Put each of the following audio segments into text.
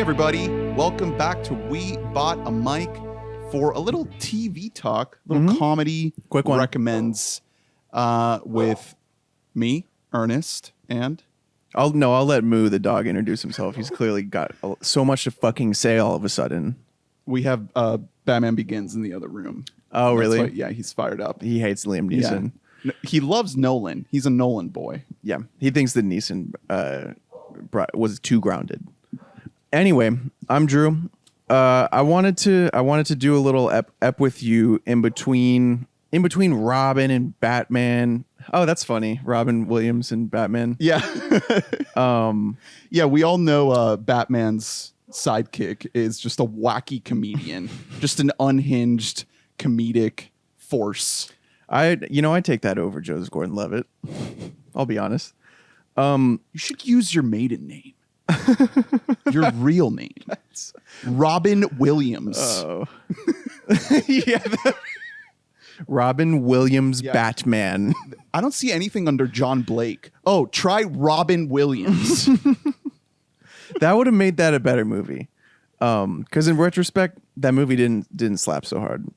everybody. Welcome back to We Bought a Mic for a little TV talk, little comedy. Quick one. Recommends with me, Ernest, and... I'll let Moo the dog introduce himself. He's clearly got so much to fucking say all of a sudden. We have Batman Begins in the other room. Oh, really? Why, yeah, he's fired up. He hates Liam Neeson. Yeah. He loves Nolan. He's a Nolan boy. Yeah, he thinks that Neeson was too grounded. Anyway, I'm Drew. I wanted to do a little ep with you in between Robin and Batman. Oh, that's funny. Robin Williams and Batman. Yeah. Yeah, we all know Batman's sidekick is just a wacky comedian, just an unhinged comedic force. I take that over Joseph Gordon-Levitt. I'll be honest. You should use your maiden name. Your real name. Robin Williams. Oh. Yeah. Robin Williams, yeah. Batman. I don't see anything under John Blake. Oh, try Robin Williams. That would have made that a better movie. Because in retrospect, that movie didn't slap so hard.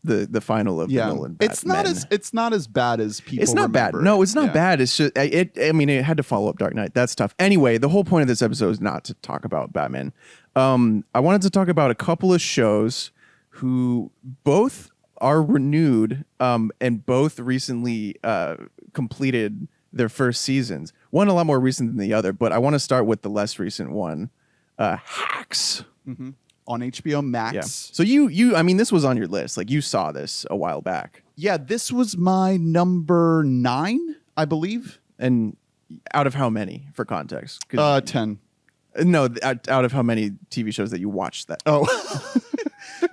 The final of the Nolan Batman. It's not as bad as people. It's not remember. bad. No, it's not bad. It's just it had to follow up Dark Knight. That's tough. Anyway, the whole point of this episode is not to talk about Batman. I wanted to talk about a couple of shows who both are renewed and both recently completed their first seasons. One a lot more recent than the other, but I want to start with the less recent one, Hacks. Mm-hmm. On HBO Max. Yeah. So you, I mean, this was on your list. Like you saw this a while back. Yeah, this was my number 9, I believe. And out of how many, for context? 10. No, out of how many TV shows that you watched that? Oh,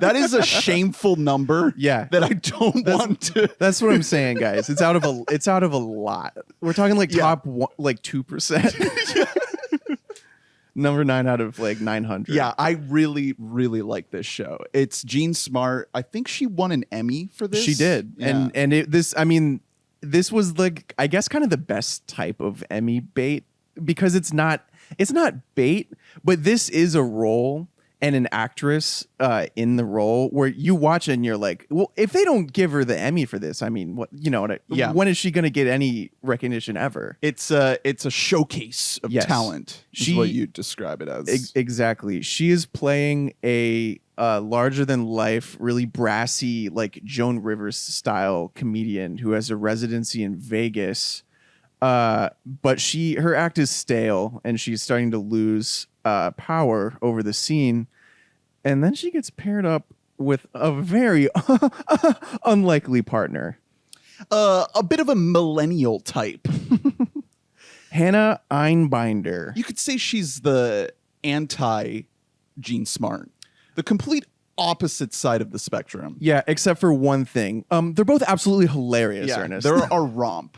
that is a shameful number. Yeah, that I don't want to. That's what I'm saying, guys. It's out of a lot. We're talking like top 2%. Number 9 out of like 900. Yeah, I really, really like this show. It's Jean Smart. I think she won an Emmy for this. She did, yeah. This was like, I guess, kind of the best type of Emmy bait because it's not bait, but this is a role and an actress in the role where you watch it and you're like, well, if they don't give her the Emmy for this, I mean, what when is she going to get any recognition ever? It's a showcase of talent. Is what you describe it as. Exactly. She is playing a larger than life, really brassy, like Joan Rivers style comedian who has a residency in Vegas. But her act is stale and she's starting to lose power over the scene. And then she gets paired up with a very unlikely partner. A bit of a millennial type. Hannah Einbinder. You could say she's the anti-Jean Smart. The complete opposite side of the spectrum. Yeah, except for one thing. They're both absolutely hilarious, Ernest. They're a romp.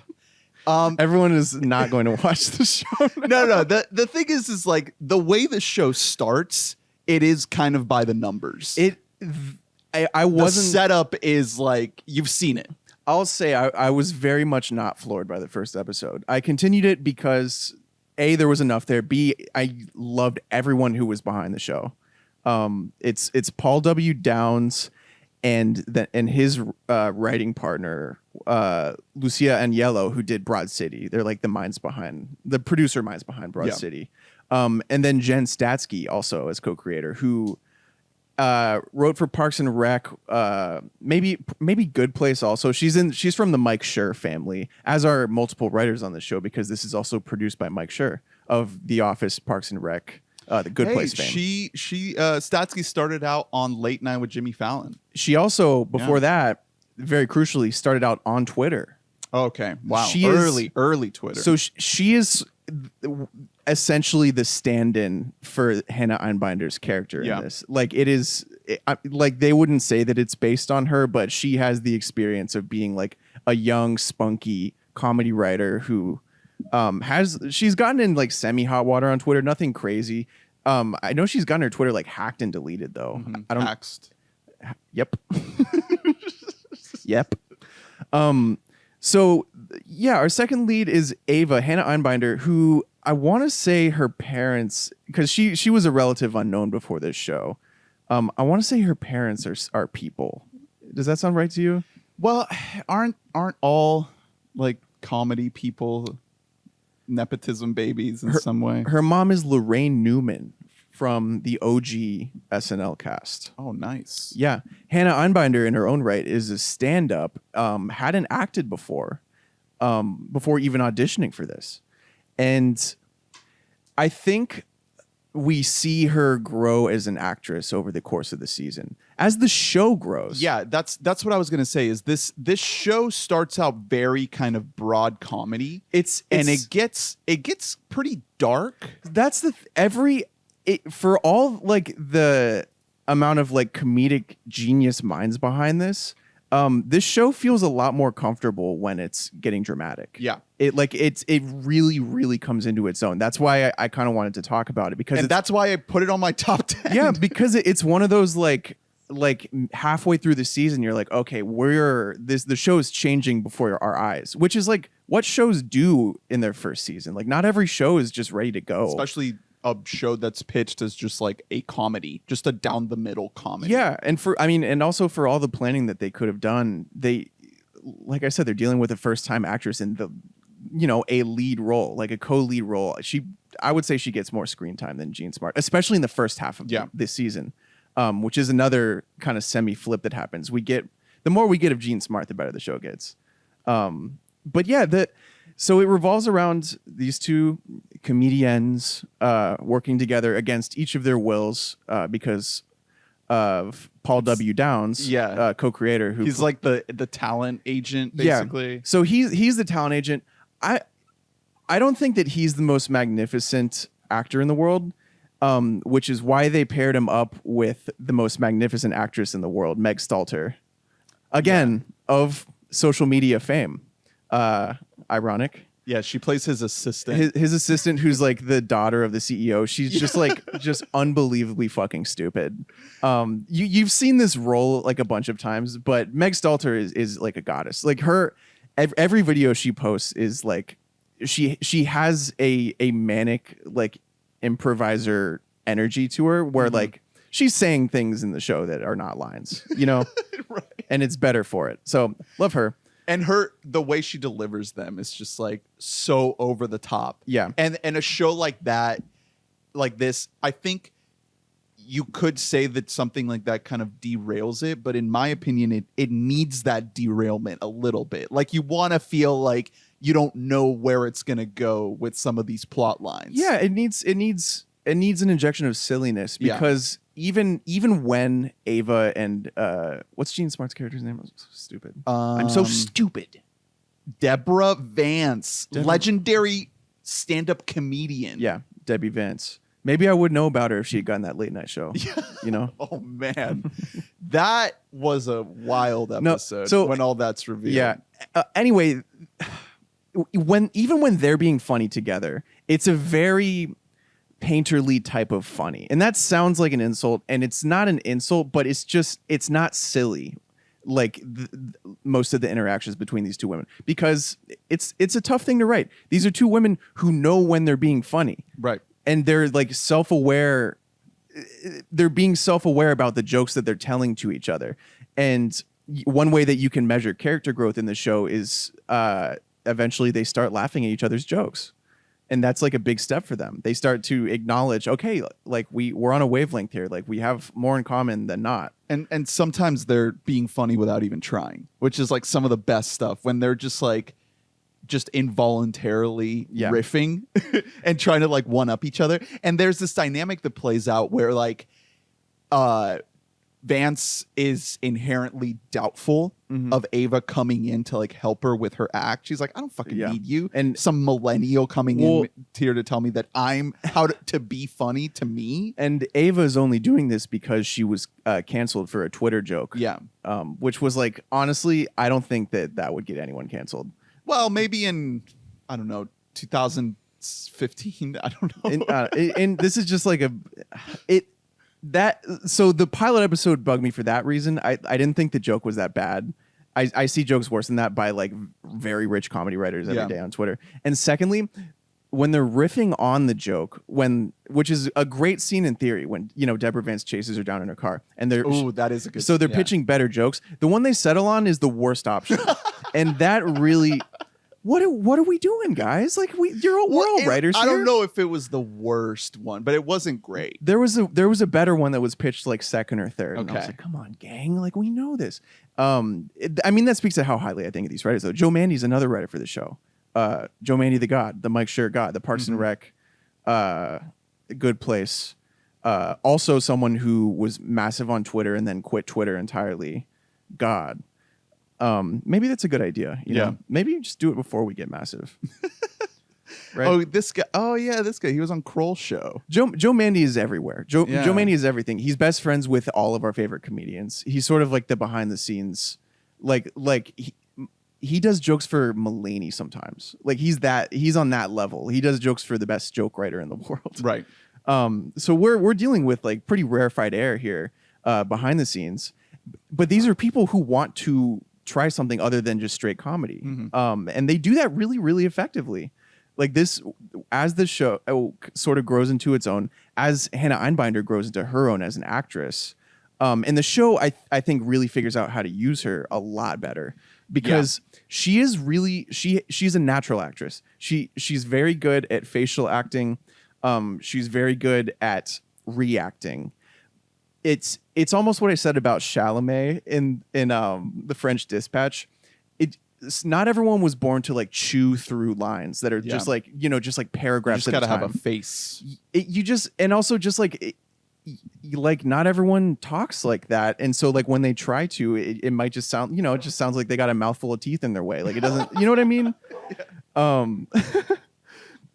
Everyone is not going to watch the show. No. The thing is like the way the show starts, it is kind of by the numbers. I wasn't. The setup is like you've seen it. I'll say I was very much not floored by the first episode. I continued it because A, there was enough there. B, I loved everyone who was behind the show. It's Paul W. Downs and his writing partner, Lucia Aniello, who did Broad City. They're like the producer minds behind Broad City. And then Jen Statsky also as co-creator, who wrote for Parks and Rec, maybe Good Place also. She's from the Mike Schur family, as are multiple writers on the show, because this is also produced by Mike Schur of The Office, Parks and Rec, the Good Place fame. She Statsky started out on Late Night with Jimmy Fallon. She also, before that, very crucially, started out on Twitter. Okay, wow, early Twitter. So she is essentially the stand-in for Hannah Einbinder's character in this. Like like they wouldn't say that it's based on her, but she has the experience of being like a young, spunky comedy writer who she's gotten in like semi-hot water on Twitter, nothing crazy. I know she's gotten her Twitter like hacked and deleted though. Mm-hmm. I don't. Hacked. Yep. Yep. So yeah, our second lead is Ava, Hannah Einbinder, who I want to say her parents, because she was a relative unknown before this show. I want to say her parents are people. Does that sound right to you? Well, aren't all like comedy people nepotism babies in some way? Her mom is Lorraine Newman from the OG SNL cast. Oh, nice. Yeah. Hannah Einbinder in her own right is a stand-up, hadn't acted before even auditioning for this. And I think we see her grow as an actress over the course of the season as the show grows. Yeah, that's what I was gonna say. Is this show starts out very kind of broad comedy. And it gets pretty dark. That's for all like the amount of like comedic genius minds behind this. This show feels a lot more comfortable when it's getting dramatic. Yeah. It really, really comes into its own. That's why I kind of wanted to talk about it, because that's why I put it on my top 10. Yeah, because it's one of those like halfway through the season, you're like, okay, the show is changing before our eyes, which is like what shows do in their first season. Like not every show is just ready to go. Especially a show that's pitched as just like a comedy, just a down the middle comedy. Yeah, and also for all the planning that they could have done, like I said, they're dealing with a first time actress in a lead role, like a co-lead role. I would say she gets more screen time than Jean Smart, especially in the first half of this season, which is another kind of semi flip that happens. The more we get of Jean Smart, the better the show gets. But yeah, so it revolves around these two comedians working together against each of their wills because of Paul W. Downs, co-creator. He's like the talent agent, basically. Yeah. So he's the talent agent. I don't think that he's the most magnificent actor in the world, which is why they paired him up with the most magnificent actress in the world, Meg Stalter. Again, of social media fame. Ironic. Yeah, she plays his assistant. His assistant, who's like the daughter of the CEO. She's just just unbelievably fucking stupid. You've seen this role like a bunch of times, but Meg Stalter is like a goddess. Like every video she posts is like she has a manic like improviser energy to her, where like she's saying things in the show that are not lines, Right. And it's better for it. So love her. And the way she delivers them is just like so over the top. Yeah. And a show like that, like this, I think you could say that something like that kind of derails it. But in my opinion, it needs that derailment a little bit. Like you want to feel like you don't know where it's going to go with some of these plot lines. Yeah, it needs an injection of silliness, because even when Ava and what's Jean Smart's character's name? I'm so stupid. I'm so stupid. Deborah Vance, legendary stand-up comedian. Yeah, Debbie Vance. Maybe I would know about her if she had gotten that late night show. Oh man, that was a wild episode. When all that's revealed. Yeah. Anyway, when they're being funny together, it's a very painterly type of funny, and that sounds like an insult, and it's not an insult, but it's not silly like most of the interactions between these two women, because it's a tough thing to write. These are two women who know when they're being funny, right? And they're like self-aware. They're being self-aware about the jokes that they're telling to each other, and one way that you can measure character growth in the show is eventually they start laughing at each other's jokes. And that's like a big step for them. They start to acknowledge, okay, like we're on a wavelength here. Like we have more in common than not. And sometimes they're being funny without even trying, which is like some of the best stuff, when they're just involuntarily riffing and trying to like one up each other. And there's this dynamic that plays out where like Vance is inherently doubtful of Ava coming in to like help her with her act. She's like, I don't fucking need you. And some millennial coming in here to tell me that I'm how to be funny to me. And Ava is only doing this because she was canceled for a Twitter joke. Yeah. Which was like, honestly, I don't think that would get anyone canceled. Well, maybe in, I don't know, 2015. I don't know. And this is just like so the pilot episode bugged me for that reason. I didn't think the joke was that bad. I see jokes worse than that by like very rich comedy writers every day on Twitter. And secondly, when they're riffing on the joke, which is a great scene in theory, when Deborah Vance chases her down in her car, and that is a good. So they're pitching better jokes. The one they settle on is the worst option, and that really. What are we doing, guys? Like we're all writers here. I don't know if it was the worst one, but it wasn't great. There was a better one that was pitched like second or third. And I was Okay. like, come on, gang, like we know this. I mean, that speaks to how highly I think of these writers, though. Joe Mandy's another writer for the show. Joe Mandy, the God, the Mike Schur God, the Parks and Rec, Good Place. Also someone who was massive on Twitter and then quit Twitter entirely. God. Maybe that's a good idea. You know? Maybe just do it before we get massive. Right? Oh, this guy. Oh, yeah, this guy. He was on Kroll's show. Joe Mandy is everywhere. Joe Mandy is everything. He's best friends with all of our favorite comedians. He's sort of like the behind the scenes, like he does jokes for Mulaney sometimes. Like he's on that level. He does jokes for the best joke writer in the world. Right. So we're dealing with like pretty rarefied air here behind the scenes, but these are people who want to try something other than just straight comedy. And they do that really, really effectively. Like this, as the show sort of grows into its own, as Hannah Einbinder grows into her own as an actress, and the show I think really figures out how to use her a lot better, because she is really she's a natural actress. She's very good at facial acting. She's very good at reacting. It's almost what I said about Chalamet in The French Dispatch. Not everyone was born to like chew through lines that are just like just like paragraphs. You just at a gotta time. have a face. Like not everyone talks like that, and so like when they try to, it might just sound it just sounds like they got a mouthful of teeth in their way. Like it doesn't. You know what I mean?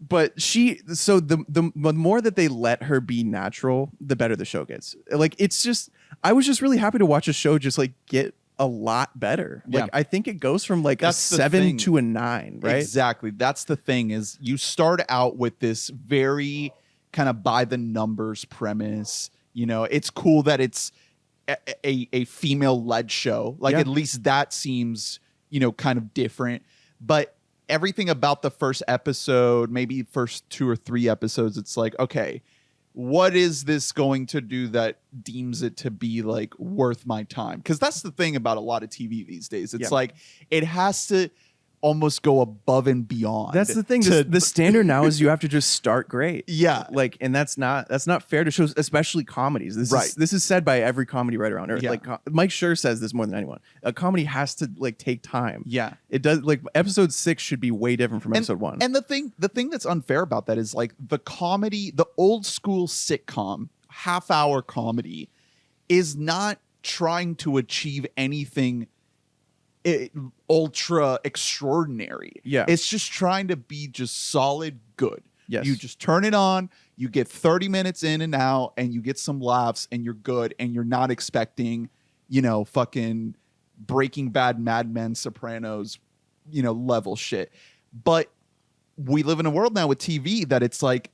But the more that they let her be natural, the better the show gets. Like I was just really happy to watch a show just like get a lot better. Like I think it goes from like That's a 7 to a 9, right? Exactly. That's the thing, is you start out with this very kind of by the numbers premise. It's cool that it's a female led show. Like at least that seems, kind of different. But everything about the first episode, maybe first 2 or 3 episodes, it's like, okay, what is this going to do that deems it to be like worth my time? Because that's the thing about a lot of TV these days. It's like it has to almost go above and beyond. That's the thing. The standard now is you have to just start great. Yeah. Like, and that's not fair to shows, especially comedies. This is said by every comedy writer on earth. Yeah. Like Mike Schur says this more than anyone. A comedy has to like take time. Yeah. It does. Like episode 6 should be way different from episode 1. And the thing that's unfair about that is like the comedy, the old school sitcom, half-hour comedy is not trying to achieve anything ultra extraordinary. Yeah. It's just trying to be just solid good. Yes. You just turn it on, you get 30 minutes in and out, and you get some laughs, and you're good, and you're not expecting, fucking Breaking Bad, Mad Men, Sopranos, level shit. But we live in a world now with TV that it's like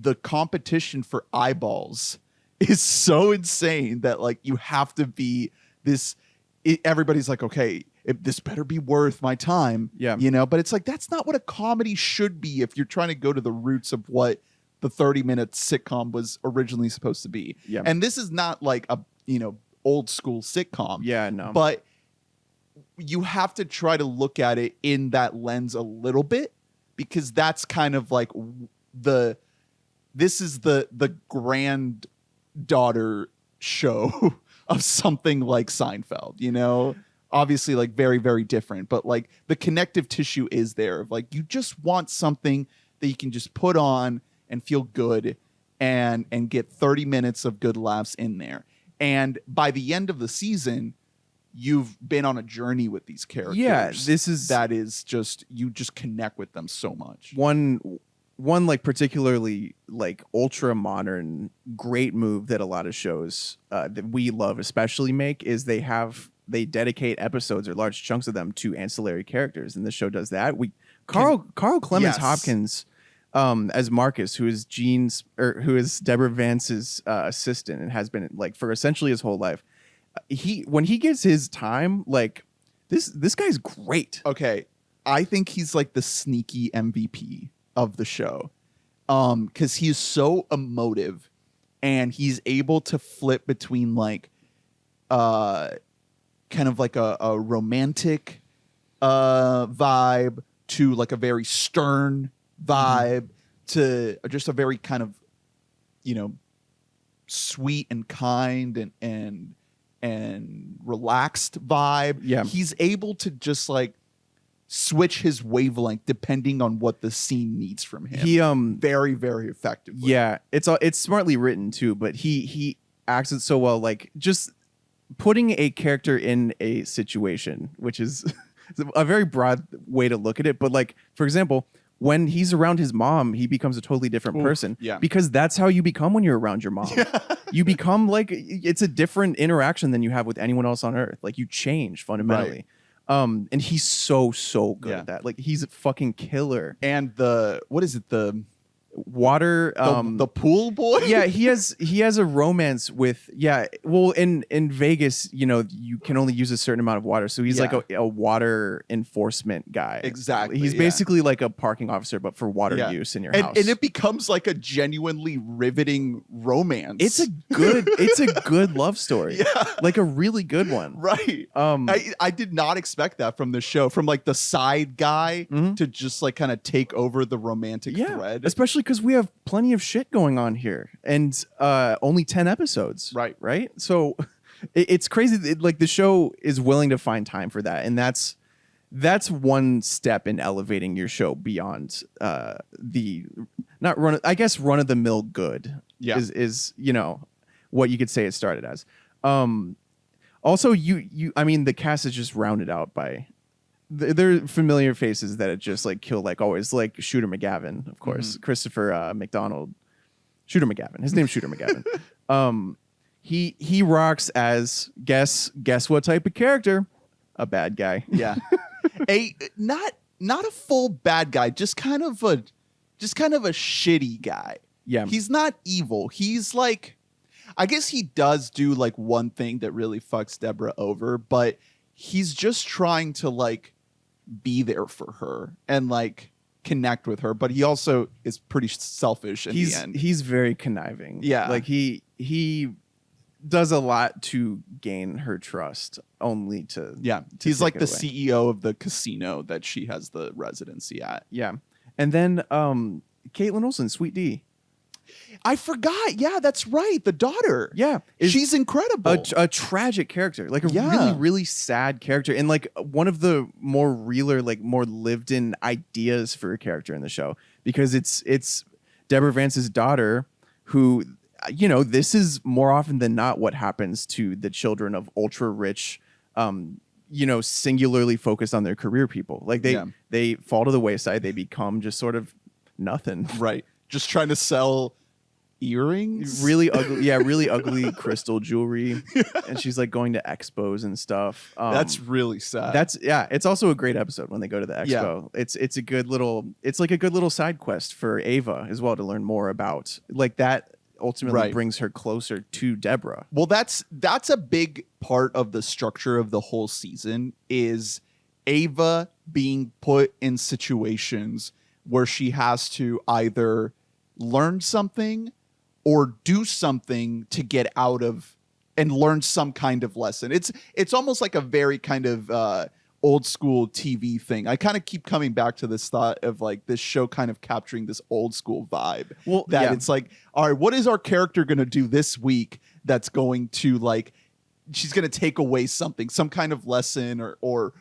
the competition for eyeballs is so insane that like you have to be this. Everybody's like, okay, this better be worth my time. Yeah. But it's like, that's not what a comedy should be if you're trying to go to the roots of what the 30-minute sitcom was originally supposed to be. Yeah. And this is not like a, old school sitcom. Yeah, no. But you have to try to look at it in that lens a little bit, because that's kind of like this is the granddaughter show of something like Seinfeld, obviously like very, very different, but like the connective tissue is there of like, you just want something that you can just put on and feel good and get 30 minutes of good laughs in there. And by the end of the season, you've been on a journey with these characters. Yeah, you just connect with them so much. One like particularly like ultra modern great move that a lot of shows that we love especially make is they dedicate episodes or large chunks of them to ancillary characters, and the show does that. Carl Clemens Hopkins as Marcus, who is Deborah Vance's assistant and has been like for essentially his whole life. When he gets his time, like this guy's great. Okay, I think he's like the sneaky MVP of the show, because he's so emotive, and he's able to flip between like kind of like a romantic vibe to like a very stern vibe to just a very kind of, you know, sweet and kind and relaxed vibe. Yeah. He's able to just like switch his wavelength depending on what the scene needs from him. He very, very effectively. Yeah, it's smartly written too, but he acts it so well, like just putting a character in a situation, which is a very broad way to look at it, but like, for example, when he's around his mom, he becomes a totally different person. Yeah. Because that's how you become when you're around your mom. You become like, it's a different interaction than you have with anyone else on earth. Like you change fundamentally. And he's so good at that. Like he's a fucking killer. And what is it? The water the pool boy. Yeah, he has a romance with, well, in Vegas, you know, you can only use a certain amount of water, so he's like a water enforcement guy. Exactly. He's basically like a parking officer, but for water use in your house. And it becomes like a genuinely riveting romance. It's a good love story. Like a really good one. Right. I did not expect that from the show, from like the side guy to just like kind of take over the romantic thread. Especially because we have plenty of shit going on here, and only 10 episodes. Right. So it's crazy. Like the show is willing to find time for that, and that's one step in elevating your show beyond the run of the mill good. Is you know what you could say it started as. Also, I mean, the cast is just rounded out by. They're familiar faces that it just like kill, like always, like Shooter McGavin, of course, Christopher McDonald, Shooter McGavin. His name's Shooter McGavin. He rocks as guess what type of character? A bad guy. Yeah, not a full bad guy, just kind of a shitty guy. Yeah, he's not evil. He's like, I guess he does do like one thing that really fucks Deborah over, but he's just trying to like be there for her and like connect with her, but he also is pretty selfish in the end. He's very conniving. Yeah, like he does a lot to gain her trust, only to he's like the CEO of the casino that she has the residency at. Yeah, and then Caitlin Olsen, Sweet D. I forgot. Yeah, that's right. The daughter. Yeah. She's incredible. A tragic character. Like a really, really sad character. And like one of the more realer, like more lived in ideas for a character in the show. Because it's Deborah Vance's daughter who, you know, this is more often than not what happens to the children of ultra rich, you know, singularly focused on their career people. Like they fall to the wayside. They become just sort of nothing. Right. Just trying to sell earrings, really ugly crystal jewelry, and she's like going to expos and stuff. That's really sad. It's also a great episode when they go to the expo. It's a good little side quest for Ava as well, to learn more about like that. Ultimately brings her closer to Deborah. Well, that's a big part of the structure of the whole season, is Ava being put in situations where she has to either learn something or do something to get out of and learn some kind of lesson. It's almost like a very kind of old school TV thing. I kind of keep coming back to this thought of like this show kind of capturing this old school vibe. Well, it's like, all right, what is our character going to do this week that's going to like, she's going to take away something, some kind of lesson or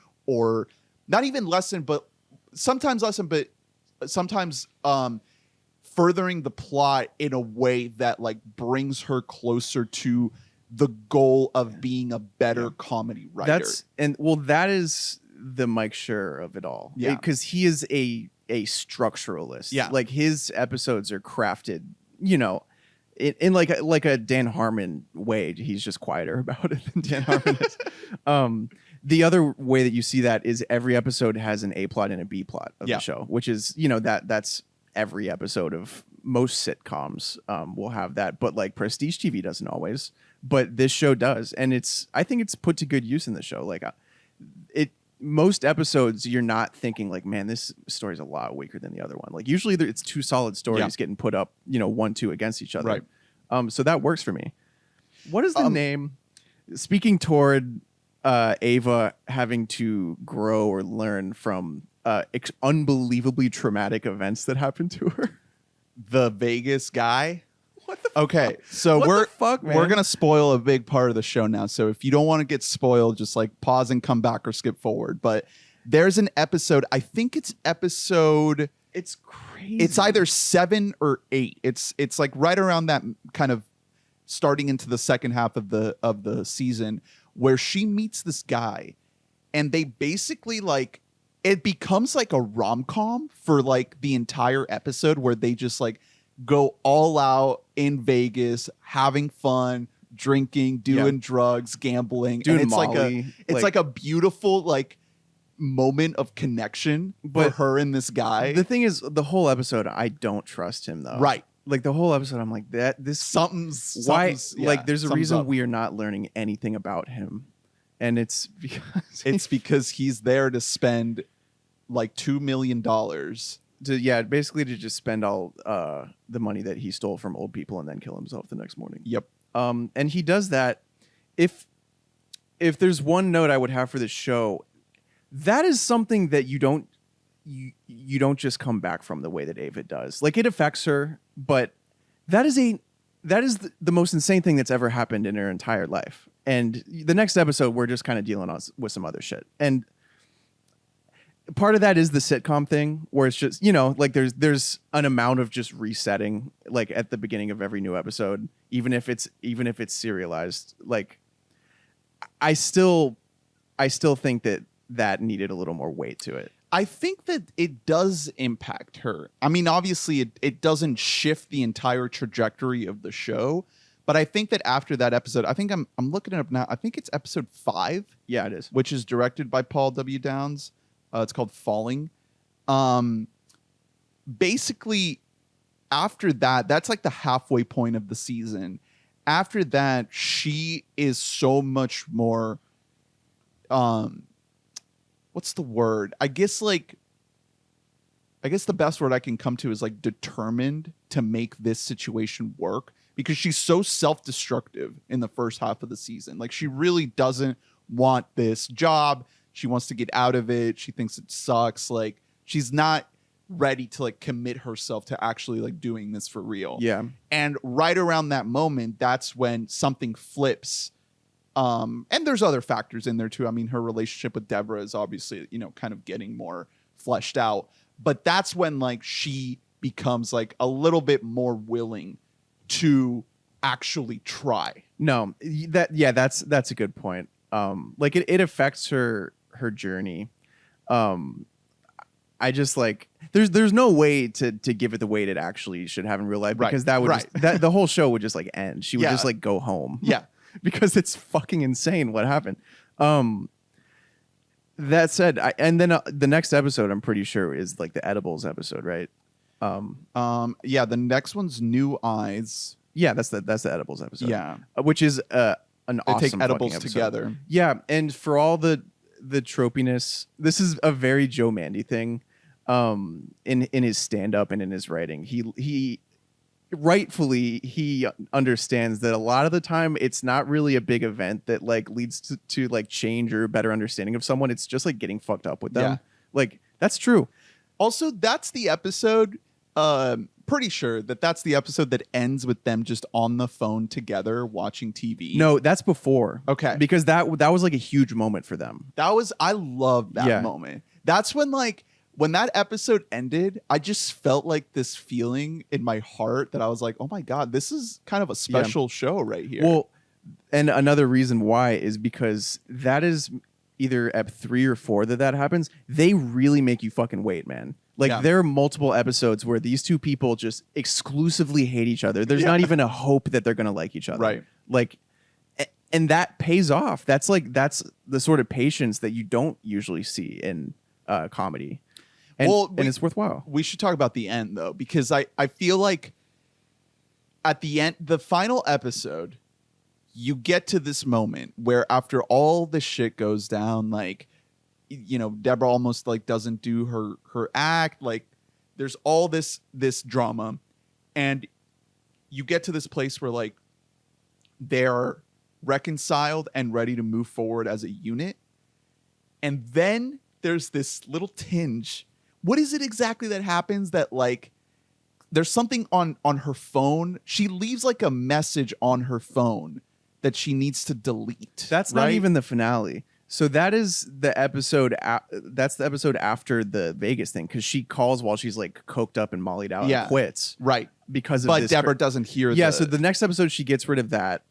not even lesson, but sometimes furthering the plot in a way that like brings her closer to the goal of being a better comedy writer. That is the Mike Schur of it all. Yeah, because he is a structuralist. Yeah, like his episodes are crafted, you know, in like a Dan Harmon way. He's just quieter about it than Dan Harmon is. The other way that you see that is every episode has an A plot and a B plot of the show, which is, you know, that's every episode of most sitcoms will have that, but like prestige TV doesn't always, but this show does. And I think it's put to good use in the show. Like most episodes you're not thinking like, man, this story's a lot weaker than the other one. Like usually it's two solid stories getting put up, 1-2 against each other. Right. So that works for me. What is the name? Speaking toward Ava having to grow or learn from unbelievably traumatic events that happened to her. The Vegas guy. What the Okay, so fuck, man? we're gonna spoil a big part of the show now. So if you don't want to get spoiled, just like pause and come back or skip forward. But there's an episode. I think it's episode. It's crazy. It's either 7 or 8. It's like right around that kind of starting into the second half of the season where she meets this guy, and they basically like it becomes like a rom-com for like the entire episode where they just like go all out in Vegas, having fun, drinking, doing drugs, gambling, doing and it's Molly, like a beautiful like moment of connection for her and this guy. The thing is, the whole episode, I don't trust him though. Right. Like the whole episode, I'm like something's like there's a reason up. we are not learning anything about him, and it's because he's there to spend like $2 million. Basically to just spend all the money that he stole from old people and then kill himself the next morning. Yep. And he does that. If there's one note I would have for this show, that is something that you don't just come back from the way that Ava does. Like it affects her, but that is the most insane thing that's ever happened in her entire life. And the next episode, we're just kind of dealing with some other shit. And part of that is the sitcom thing where it's just, like there's an amount of just resetting like at the beginning of every new episode, even if it's serialized. Like I still think that needed a little more weight to it. I think that it does impact her. I mean, obviously it doesn't shift the entire trajectory of the show, but I think that after that episode, I think I'm looking it up now. I think it's episode 5. Yeah, it is. Which is directed by Paul W. Downs. It's called Falling. Basically, after that, that's like the halfway point of the season. After that, she is so much more. What's the word? I guess the best word I can come to is like determined to make this situation work, because she's so self-destructive in the first half of the season. Like she really doesn't want this job. She wants to get out of it. She thinks it sucks. Like she's not ready to like commit herself to actually like doing this for real. Yeah. And right around that moment, that's when something flips. And there's other factors in there too. I mean, her relationship with Deborah is obviously, kind of getting more fleshed out. But that's when like she becomes like a little bit more willing to actually try. No, that's a good point. Like it affects her journey. I just like there's no way to give it the weight it actually should have in real life, because that would just, the whole show would just like end. She would just like go home. Yeah. Because it's fucking insane what happened. That said, the next episode I'm pretty sure is like the edibles episode, right? Yeah, the next one's New Eyes. Yeah, that's the edibles episode. Yeah, which is an they awesome take edibles fucking episode. together. Yeah, and for all the tropiness, this is a very Joe Mandy thing. In his stand up and in his writing, he rightfully he understands that a lot of the time it's not really a big event that like leads to like change or a better understanding of someone. It's just like getting fucked up with them. Yeah. Like that's true. Also, that's the episode. Pretty sure that's the episode that ends with them just on the phone together watching TV. No, that's before. Okay, because that was like a huge moment for them. I love that moment. That's when that episode ended, I just felt like this feeling in my heart that I was like, oh my God, this is kind of a special show right here. Well, and another reason why is because that is either ep 3 or 4 that happens. They really make you fucking wait, man. Like there are multiple episodes where these two people just exclusively hate each other. There's not even a hope that they're going to like each other. Right. Like, and that pays off. That's the sort of patience that you don't usually see in comedy. And, and it's worthwhile. We should talk about the end, though, because I feel like at the end, the final episode, you get to this moment where after all the shit goes down, like Deborah almost like doesn't do her act. Like there's all this drama, and you get to this place where like they're reconciled and ready to move forward as a unit. And then there's this little tinge. What is it exactly that happens that like there's something on her phone? She leaves like a message on her phone that she needs to delete. That's right? not even the finale. So that is the episode. That's the episode after the Vegas thing, because she calls while she's like coked up and mollied out and quits. Right. Because of but this. Deborah doesn't hear. Yeah. So the next episode she gets rid of that.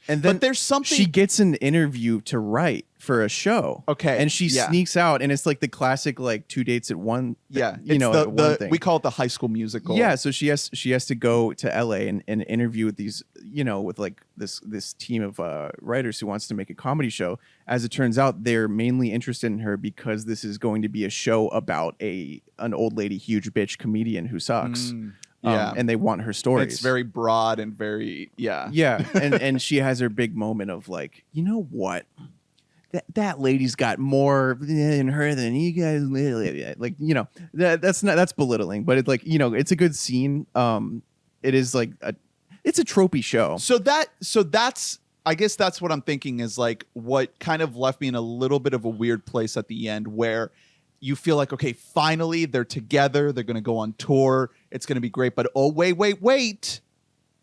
And then but there's something she gets an interview to write for a show. Okay. And she sneaks out, and it's like the classic like 2 dates at one. Yeah. One thing. We call it the High School Musical. Yeah. So she has to go to LA and interview with these, with like this team of writers who wants to make a comedy show. As it turns out, they're mainly interested in her because this is going to be a show about an old lady, huge bitch comedian who sucks. And they want her stories. It's very broad and very yeah. And she has her big moment of like, you know what? That lady's got more in her than you guys. Like, that's belittling, but it's like, it's a good scene. It is like it's a tropey show. So that's I guess that's what I'm thinking is like what kind of left me in a little bit of a weird place at the end where you feel like, okay, finally they're together. They're going to go on tour. It's going to be great. But oh, wait.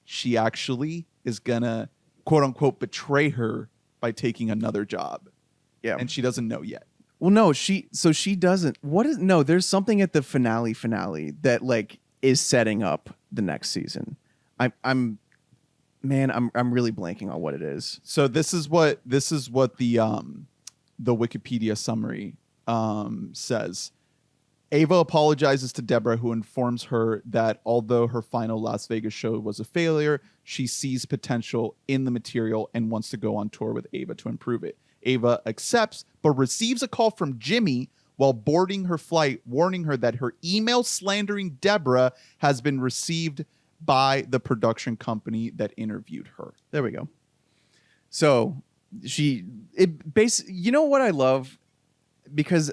She actually is going to, quote unquote, betray her by taking another job. Yeah. And she doesn't know yet. Well, no, she doesn't. There's something at the finale that like is setting up the next season. I'm really blanking on what it is. So this is what the Wikipedia summary says. Ava apologizes to Deborah, who informs her that although her final Las Vegas show was a failure, she sees potential in the material and wants to go on tour with Ava to improve it. Ava accepts, but receives a call from Jimmy while boarding her flight, warning her that her email slandering Deborah has been received by the production company that interviewed her. There we go. So you know what I love? Because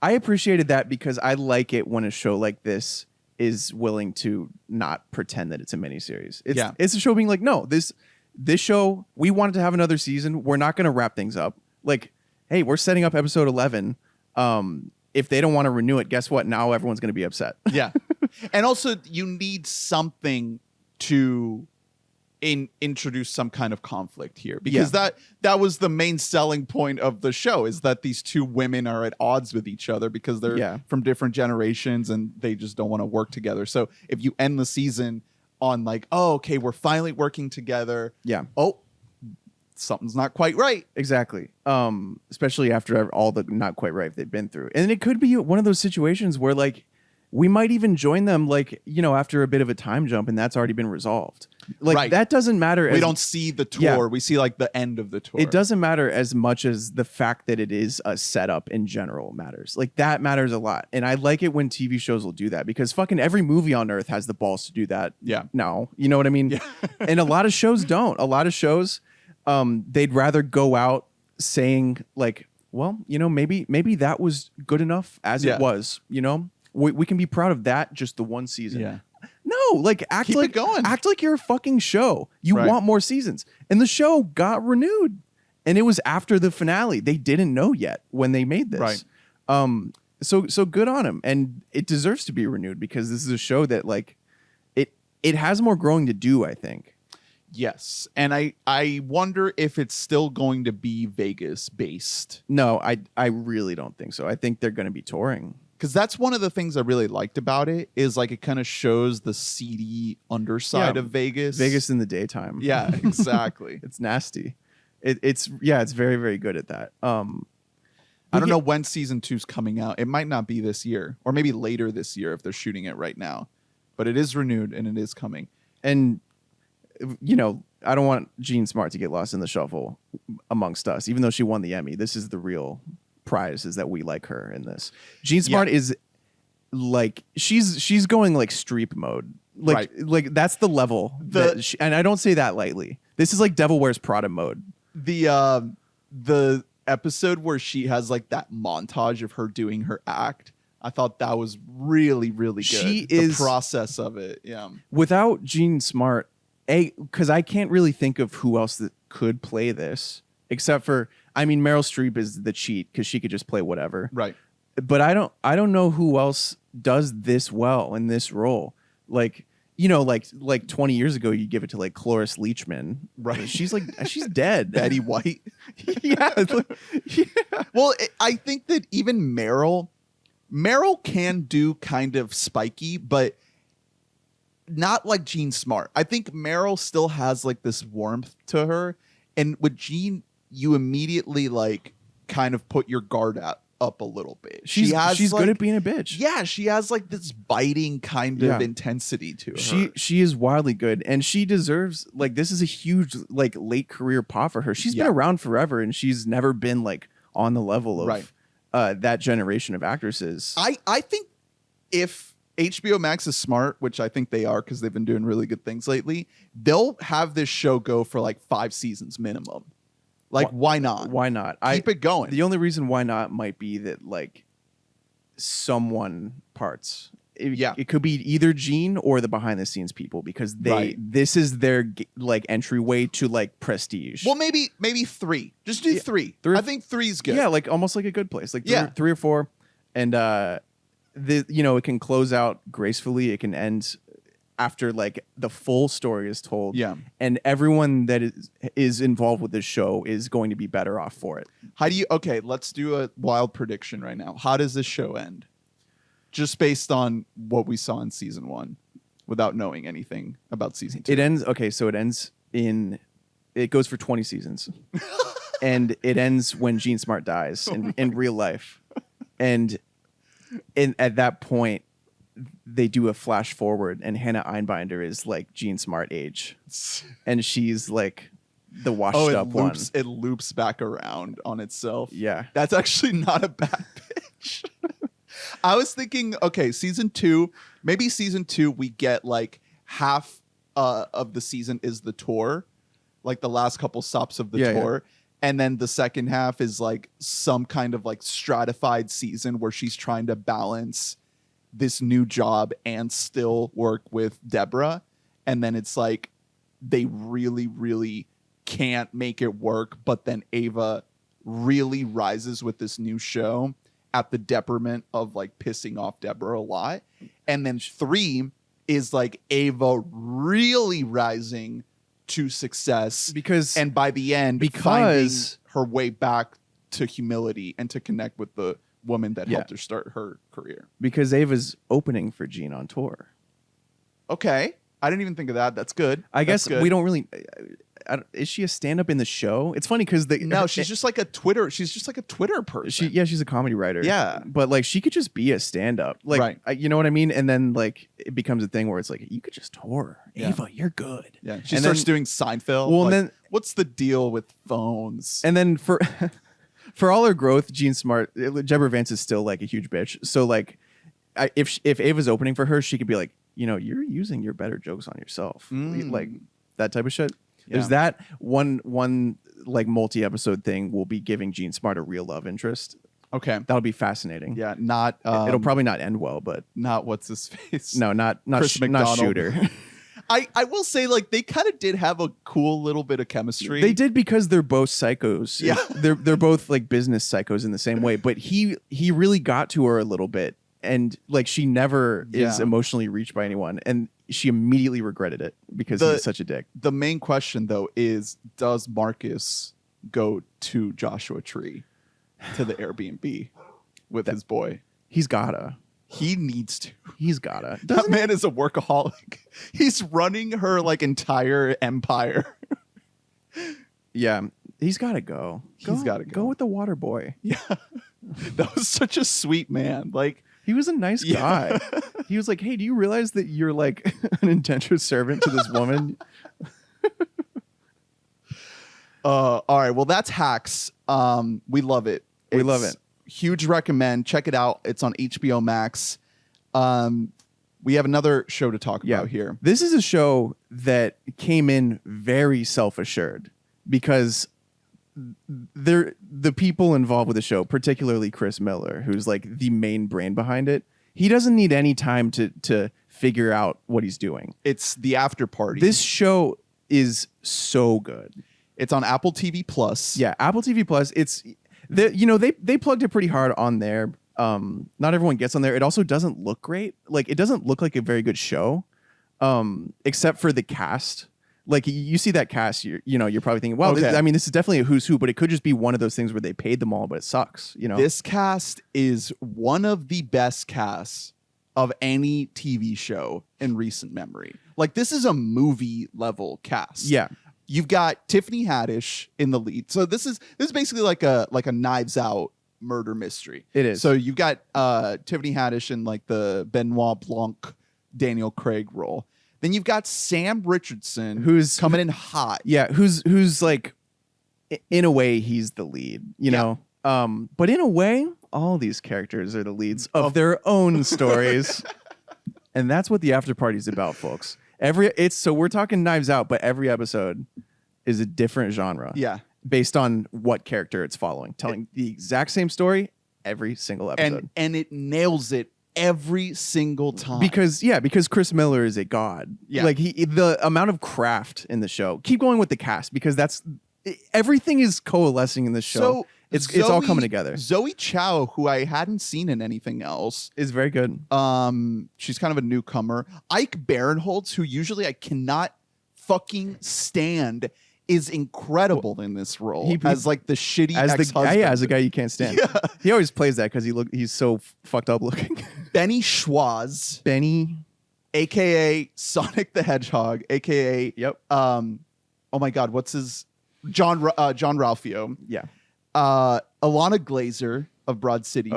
I appreciated that, because I like it when a show like this is willing to not pretend that it's a miniseries. It's a show being like, no, this show, we wanted to have another season. We're not going to wrap things up. Like, hey, we're setting up episode 11. If they don't want to renew it, guess what? Now everyone's going to be upset. Yeah. And also you need something to introduce some kind of conflict here, because that was the main selling point of the show, is that these two women are at odds with each other because they're from different generations and they just don't want to work together. So if you end the season on like, oh, okay, we're finally working together. Yeah. Oh, something's not quite right. Exactly. Especially after all the not quite right they've been through. And it could be one of those situations where like we might even join them like, after a bit of a time jump, and that's already been resolved. Like that doesn't matter. We don't see the tour. Yeah. We see like the end of the tour. It doesn't matter as much as the fact that it is a setup in general matters. Like that matters a lot. And I like it when TV shows will do that, because fucking every movie on earth has the balls to do that. Yeah. Now, you know what I mean? Yeah. And a lot of shows don't. A lot of shows, they'd rather go out saying like, well, maybe that was good enough as it was, We can be proud of that, just the one season. Yeah. No, like act like you're a fucking show. You want more seasons. And the show got renewed. And it was after the finale. They didn't know yet when they made this. Right. So good on him. And it deserves to be renewed, because this is a show that like it has more growing to do, I think. Yes. And I wonder if it's still going to be Vegas based. No, I really don't think so. I think they're going to be touring. Because that's one of the things I really liked about it, is like it kind of shows the seedy underside of Vegas. Vegas in the daytime. Yeah, exactly. It's nasty. It's very, very good at that. I don't know when season 2's coming out. It might not be this year, or maybe later this year if they're shooting it right now. But it is renewed and it is coming. And I don't want Jean Smart to get lost in the shuffle amongst us, even though she won the Emmy. This is the real prize, is that we like her in this. Jean Smart is like she's going like Streep mode. Like that's the level. And I don't say that lightly. This is like Devil Wears Prada mode. The episode where she has like that montage of her doing her act, I thought that was really, really good. The process of it. Yeah. Without Jean Smart, because I can't really think of who else that could play this except for, I mean, Meryl Streep is the cheat because she could just play whatever. Right. But I don't know who else does this well in this role. Like, you know, like 20 years ago, you give it to like Cloris Leachman. Right. She's dead. Betty White. Yeah. Well, I think that even Meryl can do kind of spiky, but not like Jean Smart. I think Meryl still has like this warmth to her. And with Jean, you immediately like kind of put your guard up a little bit. She's like, good at being a bitch. Yeah, she has like this biting kind of intensity to her. She is wildly good, and she deserves like this is a huge like late career pop for her. She's been around forever, and she's never been like on the level of that generation of actresses. I think if HBO Max is smart, which I think they are because they've been doing really good things lately, they'll have this show go for like 5 seasons minimum. Like, why not? Why not? Keep it going. The only reason why not might be that like someone parts. It could be either Gene or the behind the scenes people because this is their like entryway to like prestige. Well, maybe 3. Just do 3. I think 3 is good. Yeah, like almost like a Good Place. Like 3 or 4, and it can close out gracefully. It can end after like the full story is told. Yeah. And everyone that is involved with this show is going to be better off for it. Let's do a wild prediction right now. How does this show end? Just based on what we saw in season 1 without knowing anything about season 2. It ends it goes for 20 seasons. And it ends when Jean Smart dies in real life. And at that point, they do a flash forward and Hannah Einbinder is like Jean Smart age. And she's like the washed up one. It loops back around on itself. Yeah. That's actually not a bad pitch. I was thinking, season 2, maybe season 2, we get like half of the season is the tour, like the last couple stops of the tour. Yeah. And then the second half is like some kind of like stratified season where she's trying to balance this new job and still work with Deborah. And then it's like they really, really can't make it work. But then Ava really rises with this new show at the detriment of like pissing off Deborah a lot. And then 3 is like Ava really rising to success and by the end finding her way back to humility and to connect with the woman that helped her start her career. Because Ava's opening for Jean on tour. Okay. I didn't even think of that. That's good. I guess we don't really... is she a stand-up in the show? It's funny because she's just like a Twitter. She's just like a Twitter person. She's a comedy writer. Yeah, but like she could just be a stand-up. Like, you know what I mean? And then like it becomes a thing where it's like you could just tour. Yeah. Ava, you're good. Yeah, she starts doing Seinfeld. Well, and then what's the deal with phones? And then for all her growth, Jean Smart, Deborah Vance is still like a huge bitch. So like, if Ava's opening for her, she could be like, you're using your better jokes on yourself, like that type of shit. Yeah. There's that one like multi-episode thing will be giving Jean Smart a real love interest. Okay, that'll be fascinating. Yeah, not it'll probably not end well, but not what's his face. No, not not Shooter. I will say like they kind of did have a cool little bit of chemistry. They did because they're both psychos. Yeah, they're both like business psychos in the same way. But he really got to her a little bit, and like she never is emotionally reached by anyone, and she immediately regretted it because he's such a dick. The main question though is, does Marcus go to Joshua Tree to the Airbnb with his boy? He's gotta. He needs to. He's gotta. That man is a workaholic. He's running her like entire empire. Yeah, he's gotta go. He's gotta go. Go with the water boy. Yeah, that was such a sweet man. Like he was a nice guy. He was like, "Hey, do you realize that you're like an indentured servant to this woman?" All right. Well, that's Hacks. We love it. We love it. Huge recommend. Check it out. It's on HBO Max. We have another show to talk about here. This is a show that came in very self-assured because the people involved with the show, particularly Chris Miller, who's like the main brain behind it, he doesn't need any time to figure out what he's doing. It's the after party. This show is so good. It's on Apple TV Plus. Yeah, Apple TV Plus. They plugged it pretty hard on there. Not everyone gets on there. It also doesn't look great. Like, it doesn't look like a very good show, except for the cast. Like, you see that cast, you're probably thinking, wow, Okay. this is definitely a who's who, but it could just be one of those things where they paid them all, but it sucks. This cast is one of the best casts of any TV show in recent memory. Like, this is a movie level cast. Yeah. You've got Tiffany Haddish in the lead. So this is basically like a Knives Out murder mystery. It is. So you've got Tiffany Haddish in like the Benoit Blanc, Daniel Craig role. Then you've got Sam Richardson, who's coming in hot. Yeah, who's like, in a way, he's the lead, you know? But in a way, all these characters are the leads of their own stories. And that's what the after party is about, folks. So we're talking Knives Out, but every episode is a different genre. Yeah. Based on what character it's following. Telling the exact same story every single episode. And it nails it every single time. Because Chris Miller is a god. Yeah. Like the amount of craft in the show. Keep going with the cast because everything is coalescing in this show. So it's all coming together. Zoe Chow, who I hadn't seen in anything else, is very good. She's kind of a newcomer. Ike Barinholtz, who usually I cannot fucking stand, is incredible in this role as like the shitty ex-husband. As the guy you can't stand. Yeah. He always plays that because he's so fucked up looking. Benny Schwartz, aka Sonic the Hedgehog, aka oh my god, what's his John Ralphio. Yeah. Alana Glazer of Broad City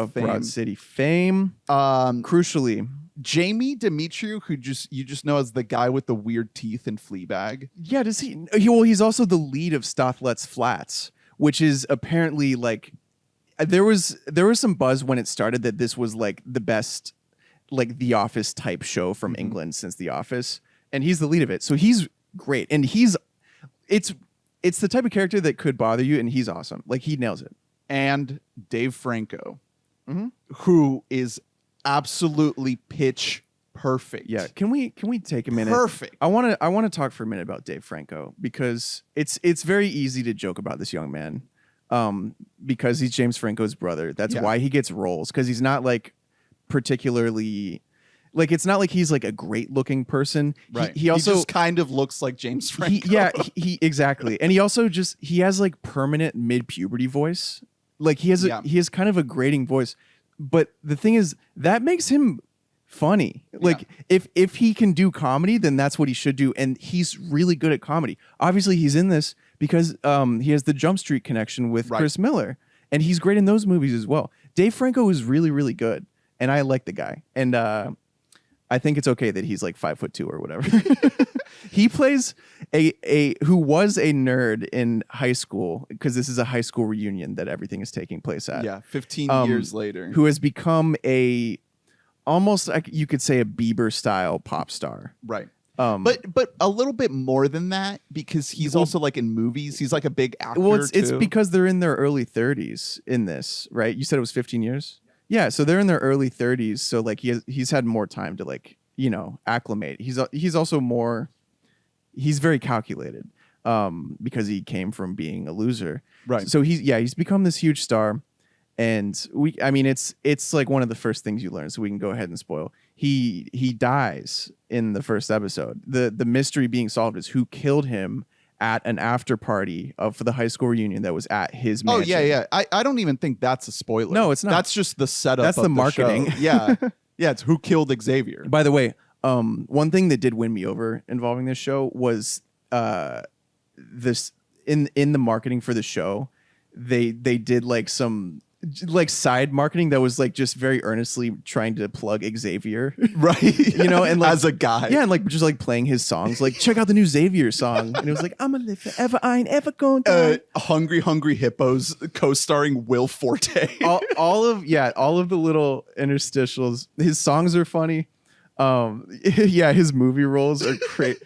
fame. Crucially, Jamie Demetriou, who you just know as the guy with the weird teeth in Fleabag. Yeah, does he? Well, he's also the lead of Stothlet's Flats, which is apparently like there was some buzz when it started that this was like the best like The Office type show from England since The Office, and he's the lead of it. So he's great, and it's the type of character that could bother you, and he's awesome. Like, he nails it. And Dave Franco, who is absolutely pitch perfect. Yeah, can we take a minute? Perfect. I want to talk for a minute about Dave Franco because it's very easy to joke about this young man, because he's James Franco's brother. That's why he gets roles, because he's not like particularly. Like, it's not like he's like a great looking person. Right. He also just kind of looks like James Franco. He exactly. And he also he has like permanent mid-puberty voice. Like he has kind of a grating voice. But the thing is, that makes him funny. Like if he can do comedy, then that's what he should do. And he's really good at comedy. Obviously, he's in this because he has the Jump Street connection with Chris Miller. And he's great in those movies as well. Dave Franco is really, really good. And I like the guy. And I think it's okay that he's like 5'2" or whatever. He plays who was a nerd in high school, because this is a high school reunion that everything is taking place at. Yeah, 15 years later. Who has become almost like you could say a Bieber style pop star. Right. But a little bit more than that, because he's also like in movies. He's like a big actor. Well, it's because they're in their early 30s in this, right? You said it was 15 years? Yeah, so they're in their early 30s, so like he's had more time to like, acclimate. He's also he's very calculated, because he came from being a loser. Right. So he's become this huge star, and it's like one of the first things you learn, so we can go ahead and spoil. He dies in the first episode. The mystery being solved is who killed him at an after party for the high school reunion that was at his mansion. Oh, yeah. I don't even think that's a spoiler. No, it's not. That's just the setup. That's the marketing. Show. Yeah. Yeah, it's who killed Xavier. By the way, one thing that did win me over involving this show was this in the marketing for the show, they did like some like side marketing that was like just very earnestly trying to plug Xavier, right? And like, as a guy, and like just like playing his songs, like check out the new Xavier song, and it was like I'm gonna live forever, I ain't ever going to die. Hungry Hippos, co-starring Will Forte. all of the little interstitials. His songs are funny. Yeah, his movie roles are great.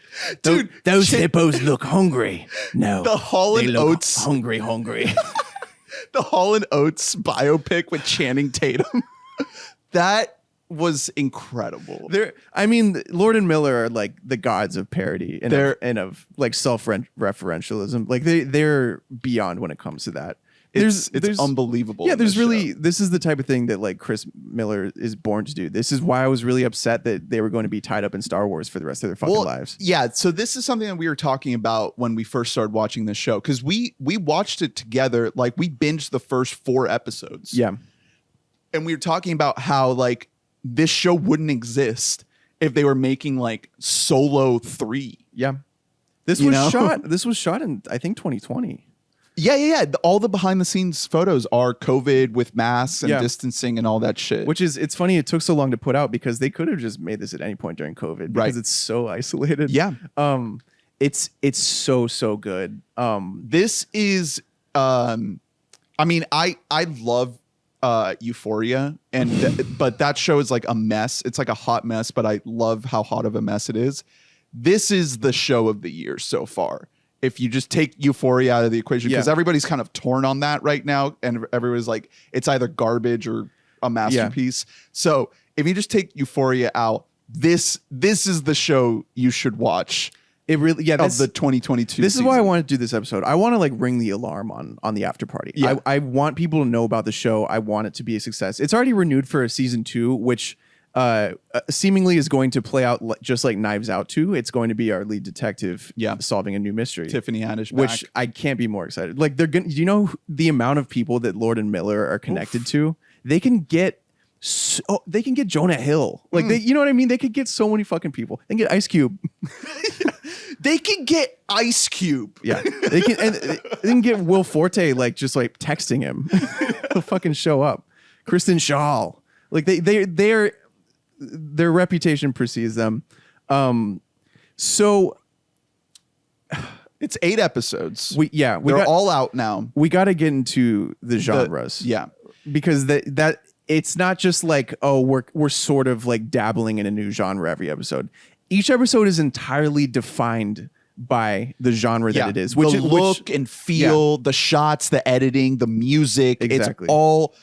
Dude, those hippos look hungry. No, the Hall they and look Oates, hungry. the Hall and Oates biopic with Channing Tatum. That was incredible. I mean, Lord and Miller are like the gods of parody and of like self-referentialism. Like they're beyond when it comes to that. It's unbelievable. Yeah, this is the type of thing that like Chris Miller is born to do. This is why I was really upset that they were going to be tied up in Star Wars for the rest of their fucking lives. Yeah, so this is something that we were talking about when we first started watching this show, because we watched it together. Like we binged the first 4 episodes. Yeah. And we were talking about how like this show wouldn't exist if they were making like Solo 3. Yeah. This was shot in I think 2020. Yeah. All the behind the scenes photos are COVID with masks and Yeah. distancing and all that shit. Which is, it's funny it took so long to put out because they could have just made this at any point during COVID because it's so isolated. Yeah. It's so good. This is I mean, I love Euphoria but that show is like a mess. It's like a hot mess, but I love how hot of a mess it is. This is the show of the year so far. If you just take Euphoria out of the equation, because everybody's kind of torn on that right now, and everybody's like, it's either garbage or a masterpiece. Yeah. So if you just take Euphoria out, this is the show you should watch. It really, of the 2022. This is why I want to do this episode. I want to like ring the alarm on the after party. Yeah. I want people to know about the show. I want it to be a success. It's already renewed for a season 2, which seemingly is going to play out just like Knives Out 2. It's going to be our lead detective solving a new mystery. Tiffany Haddish, which I can't be more excited. Like they're gonna, you know, the amount of people that Lord and Miller are connected to, they can get Jonah Hill. Like they, you know what I mean? They could get so many fucking people. They can get Ice Cube. They can get Ice Cube. Yeah, they can get Will Forte like just like texting him. He'll fucking show up. Kristen Shaw. Like their reputation precedes them. So it's 8 episodes. They're all out now. We got to get into the genres. Because that it's not just like, oh, we're sort of like dabbling in a new genre every episode. Each episode is entirely defined by the genre that it is. Which the look and feel, the shots, the editing, the music. Exactly. It's all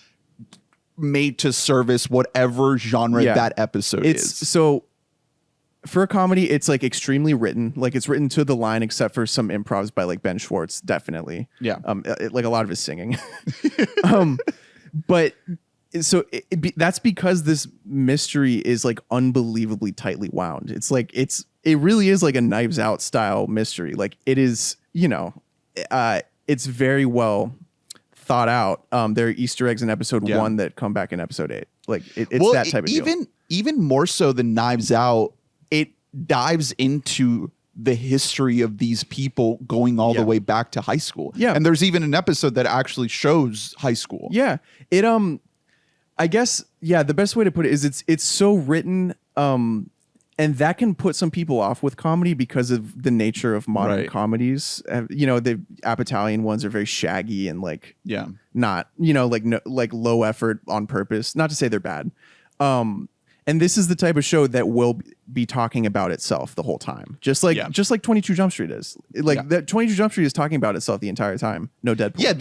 made to service whatever genre that episode is. So for a comedy, it's like extremely written. Like it's written to the line, except for some improvs by like Ben Schwartz, definitely. Yeah. Like a lot of his singing. But so that's because this mystery is like unbelievably tightly wound. It's like it really is like a Knives Out style mystery. Like it is, you know, it's very well thought out. There are Easter eggs in episode 1 that come back in episode 8. Like it's that type of deal. Even more so than Knives Out, it dives into the history of these people going all the way back to high school. Yeah. And there's even an episode that actually shows high school. Yeah. It I guess, the best way to put it is it's so written, and that can put some people off with comedy because of the nature of modern comedies. You know, the Apatow ones are very shaggy and like, not, you know, like low effort on purpose. Not to say they're bad. And this is the type of show that will be talking about itself the whole time. Just like 22 Jump Street is. Like that 22 Jump Street is talking about itself the entire time. No Deadpool. Yeah,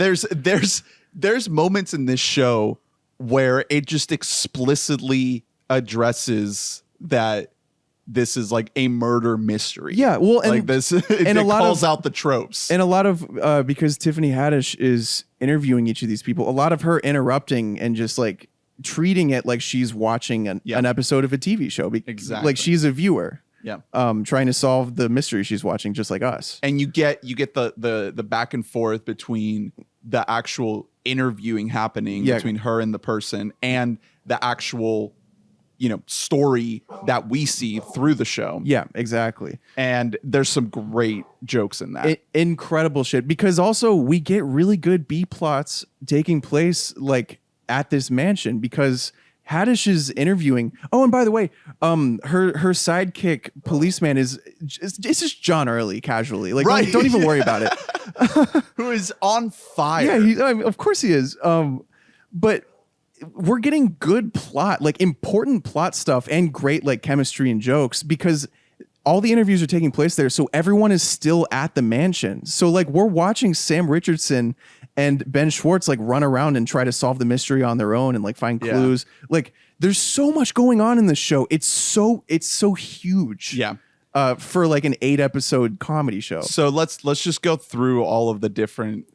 there's moments in this show where it just explicitly addresses that this is like a murder mystery. Yeah, well, and like this, it calls out the tropes. And a lot of because Tiffany Haddish is interviewing each of these people, a lot of her interrupting and just like treating it like she's watching an episode of a TV show. Exactly, like she's a viewer. Yeah, trying to solve the mystery she's watching, just like us. And you get the back and forth between the actual interviewing happening between her and the person and the actual, you know, story that we see through the show. Yeah, exactly. And there's some great jokes in that. Incredible shit. Because also we get really good B plots taking place like at this mansion because Haddish is interviewing. Oh, and by the way, her sidekick policeman is just John Early casually. Like, don't even worry about it. Who is on fire? Yeah, of course he is. But we're getting good plot, like important plot stuff and great like chemistry and jokes because all the interviews are taking place there. So everyone is still at the mansion. So like we're watching Sam Richardson and Ben Schwartz like run around and try to solve the mystery on their own and like find clues. Like there's so much going on in this show. It's so huge. Yeah. For like an 8-episode comedy show. So let's just go through all of the different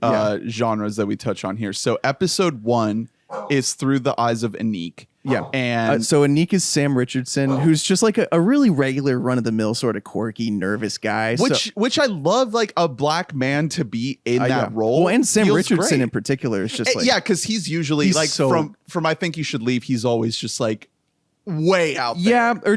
genres that we touch on here. So episode 1 is Through the Eyes of Anik. Yeah. And so Anik is Sam Richardson, who's just like a really regular run-of-the-mill sort of quirky, nervous guy. Which I love, like a black man to be in that role. Well, and Sam feels Richardson great. in particular is just like... yeah, because he's usually he's like from I Think You Should Leave, he's always just like way out there. Yeah, or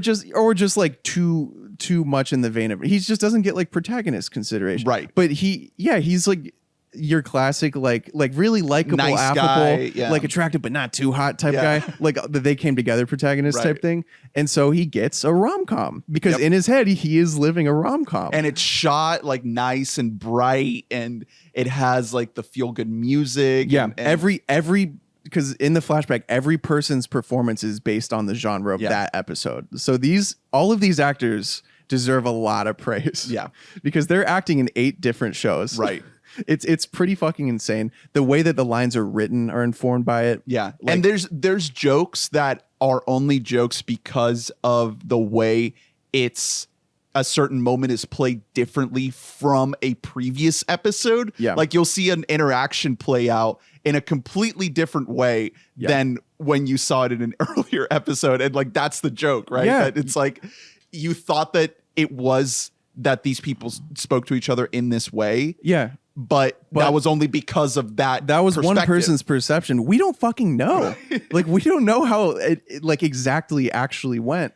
just like too much in the vein of... He just doesn't get like protagonist consideration. Right. But he's like... your classic like really likable, nice affable, guy, like attractive but not too hot type guy, like the They Came Together protagonist type thing. And so he gets a rom-com because in his head he is living a rom-com, and it's shot like nice and bright, and it has like the feel good music. Yeah, and every because in the flashback every person's performance is based on the genre of that episode. So all of these actors deserve a lot of praise. Yeah, because they're acting in 8 different shows. Right. It's pretty fucking insane. The way that the lines are written are informed by it. Yeah. Like, and there's jokes that are only jokes because of the way a certain moment is played differently from a previous episode. Yeah. Like you'll see an interaction play out in a completely different way than when you saw it in an earlier episode. And like that's the joke, right? Yeah. That it's like you thought that it was that these people spoke to each other in this way. Yeah. But that was only because of that. That was one person's perception. We don't fucking know. Like we don't know how it like exactly actually went.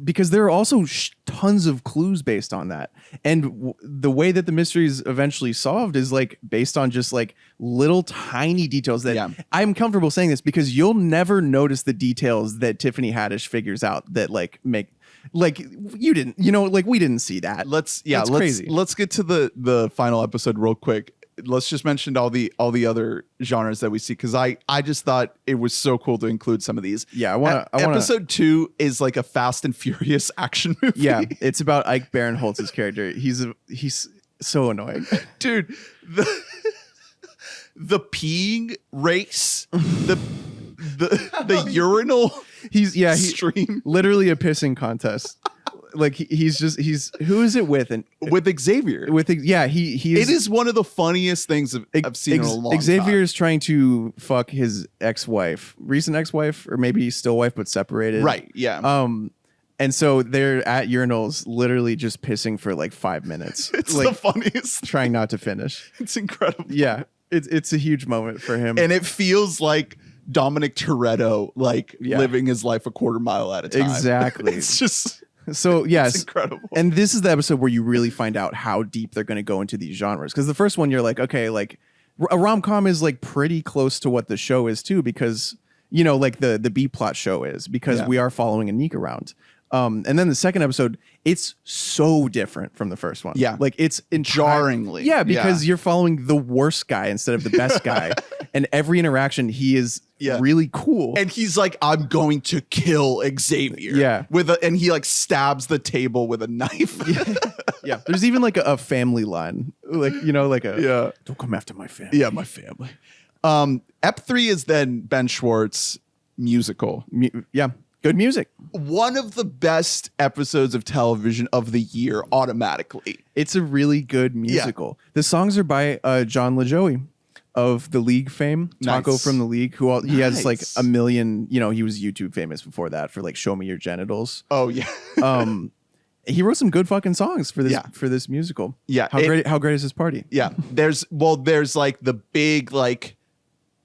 Because there are also tons of clues based on that. And the way that the mystery is eventually solved is like based on just like little tiny details that I'm comfortable saying this because you'll never notice the details that Tiffany Haddish figures out that like make like you didn't, like we didn't see that. Let's get to the final episode real quick. Let's just mention all the other genres that we see because I just thought it was so cool to include some of these. Yeah, I want to. Episode 2 is like a Fast and Furious action movie. Yeah, it's about Ike Barinholtz's character. He's so annoying, dude. The peeing race, the urinal. He's stream, literally a pissing contest. Like he's who is it with? And with Xavier. He is. It is one of the funniest things I've seen in a long Xavier time. is trying to fuck his recent ex-wife, or maybe still wife but separated. Right. Yeah. And so they're at urinals, literally just pissing for like 5 minutes. It's like, the funniest. Trying not to finish. It's incredible. Yeah, it's a huge moment for him, and it feels like Dominic Toretto, like living his life a quarter mile at a time. Exactly. It's just. So yes, it's incredible. And this is the episode where you really find out how deep they're going to go into these genres. Because the first one, you're like, okay, like a rom-com is like pretty close to what the show is too, because like the B plot show is, because we are following Anik around. And then the second episode, it's so different from the first one. Yeah, like it's jarringly. Yeah, because you're following the worst guy instead of the best guy, and every interaction he is really cool. And he's like, "I'm going to kill Xavier." Yeah, and he like stabs the table with a knife. Yeah, there's even like a family line, like don't come after my family. Yeah, my family. Ep 3 is then Ben Schwartz musical. Good music. One of the best episodes of television of the year, automatically. It's a really good musical. Yeah. The songs are by John LaJoie of The League fame, Taco from The League, he has like a million, he was YouTube famous before that for like Show Me Your Genitals. Oh, yeah. He wrote some good fucking songs for this musical. Yeah. How great is this party? Yeah. There's like the big, like,